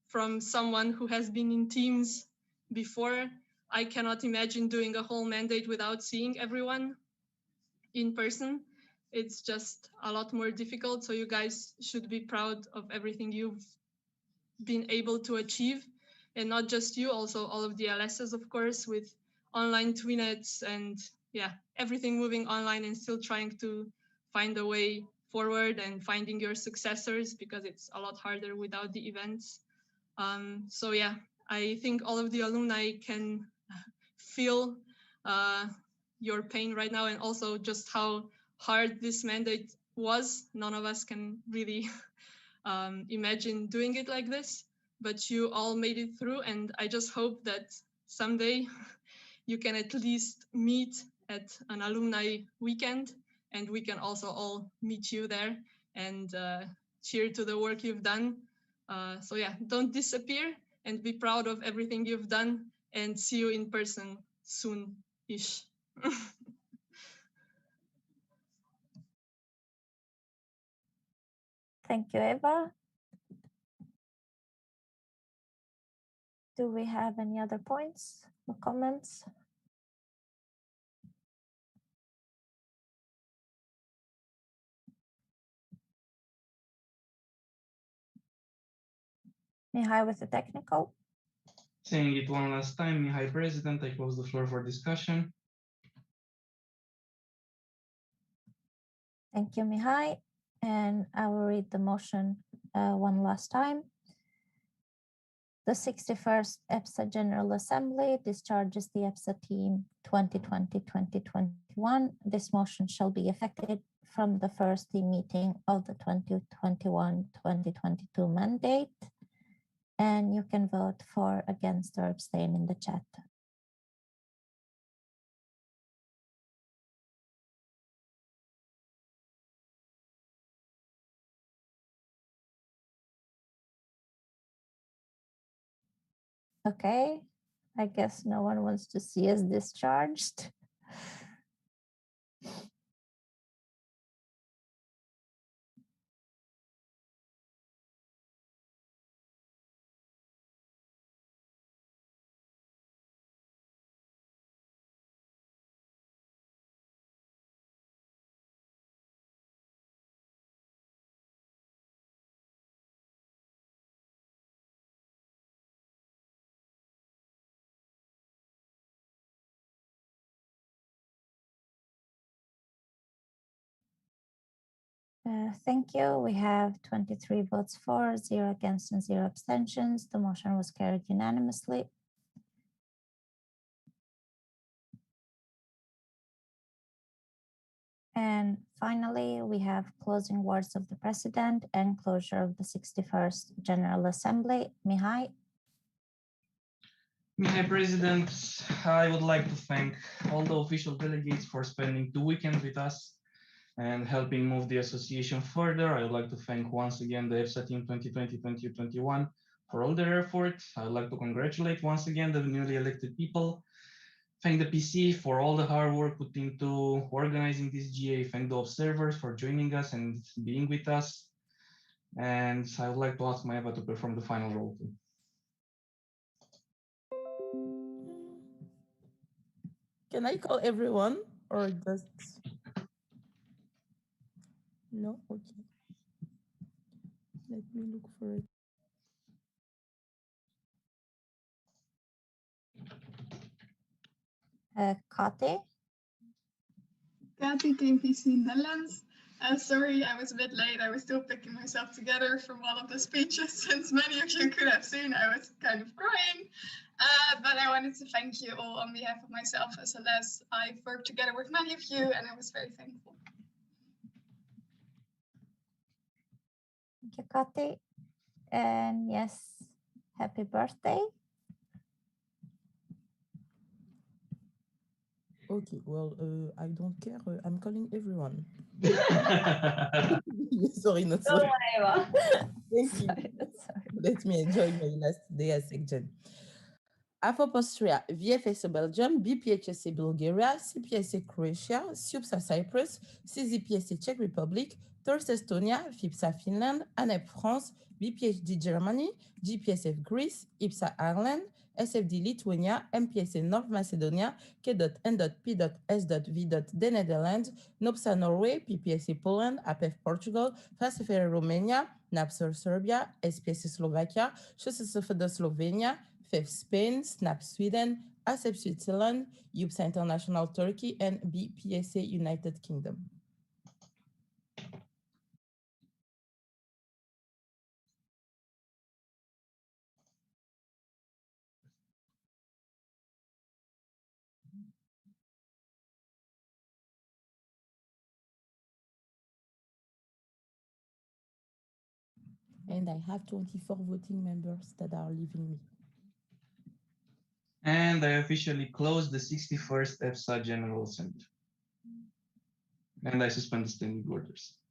From someone who has been in teams before, I cannot imagine doing a whole mandate without seeing everyone in person. It's just a lot more difficult. So you guys should be proud of everything you've been able to achieve. And not just you, also all of the LSs, of course, with online twinets and yeah, everything moving online and still trying to find a way forward and finding your successors because it's a lot harder without the events. So yeah, I think all of the alumni can feel your pain right now and also just how hard this mandate was. None of us can really imagine doing it like this, but you all made it through, and I just hope that someday you can at least meet at an alumni weekend and we can also all meet you there and cheer to the work you've done. So yeah, don't disappear and be proud of everything you've done, and see you in person soon-ish. Thank you, Eva. Do we have any other points or comments? Mihai with the technical. Saying it one last time, Mihai President, I close the floor for discussion. Thank you, Mihai. And I will read the motion one last time. The 61st EPSA General Assembly discharges the Ebsa team 2020-2021. This motion shall be effected from the first meeting of the 2021-2022 mandate. And you can vote for, against, or abstain in the chat. Okay, I guess no one wants to see us discharged. Thank you. We have 23 votes for, 0 against, and 0 abstentions. The motion was carried unanimously. And finally, we have closing words of the President and closure of the 61st General Assembly. Mihai. Mihai President, I would like to thank all the official delegates for spending 2 weekends with us and helping move the association further. I would like to thank once again the EPSA team 2020-2021 for all their effort. I would like to congratulate once again the newly elected people. Thank the PC for all the hard work put into organizing this GA. Thank the observers for joining us and being with us. And I would like to ask Maeva to perform the final roll too. Can I call everyone or just? No? Okay. Let me look for it. Kate? Kate, KPC Netherlands. Sorry, I was a bit late. I was still picking myself together from all of the speeches, since many of you could have seen I was kind of crying. But I wanted to thank you all on behalf of myself as well as I've worked together with many of you, and I was very thankful. Thank you, Kate. And yes, happy birthday. Okay, well, I don't care. I'm calling everyone. Sorry, not sorry. Thank you. Let me enjoy my last day as section. AFOP Austria, VFSA Belgium, BPHSA Bulgaria, CPSA Croatia, SUPSA Cyprus, CZPSA Czech Republic, TORS Estonia, FIPSA Finland, ANEP France, BPHD Germany, GPSF Greece, EPSA Ireland, SFD Lithuania, MPSA North Macedonia, K.N.P.S.V. The Netherlands, NOPSA Norway, PPSA Poland, APF Portugal, FASFR Romania, NAPSR Serbia, SPSA Slovakia, SHSFD Slovenia, FEF Spain, SNAP Sweden, ASEP Switzerland, EPSA International Turkey, and BPSA United Kingdom. And I have 24 voting members that are leaving me. And I officially close the 61st EPSA General Assembly. And I suspend the standing orders.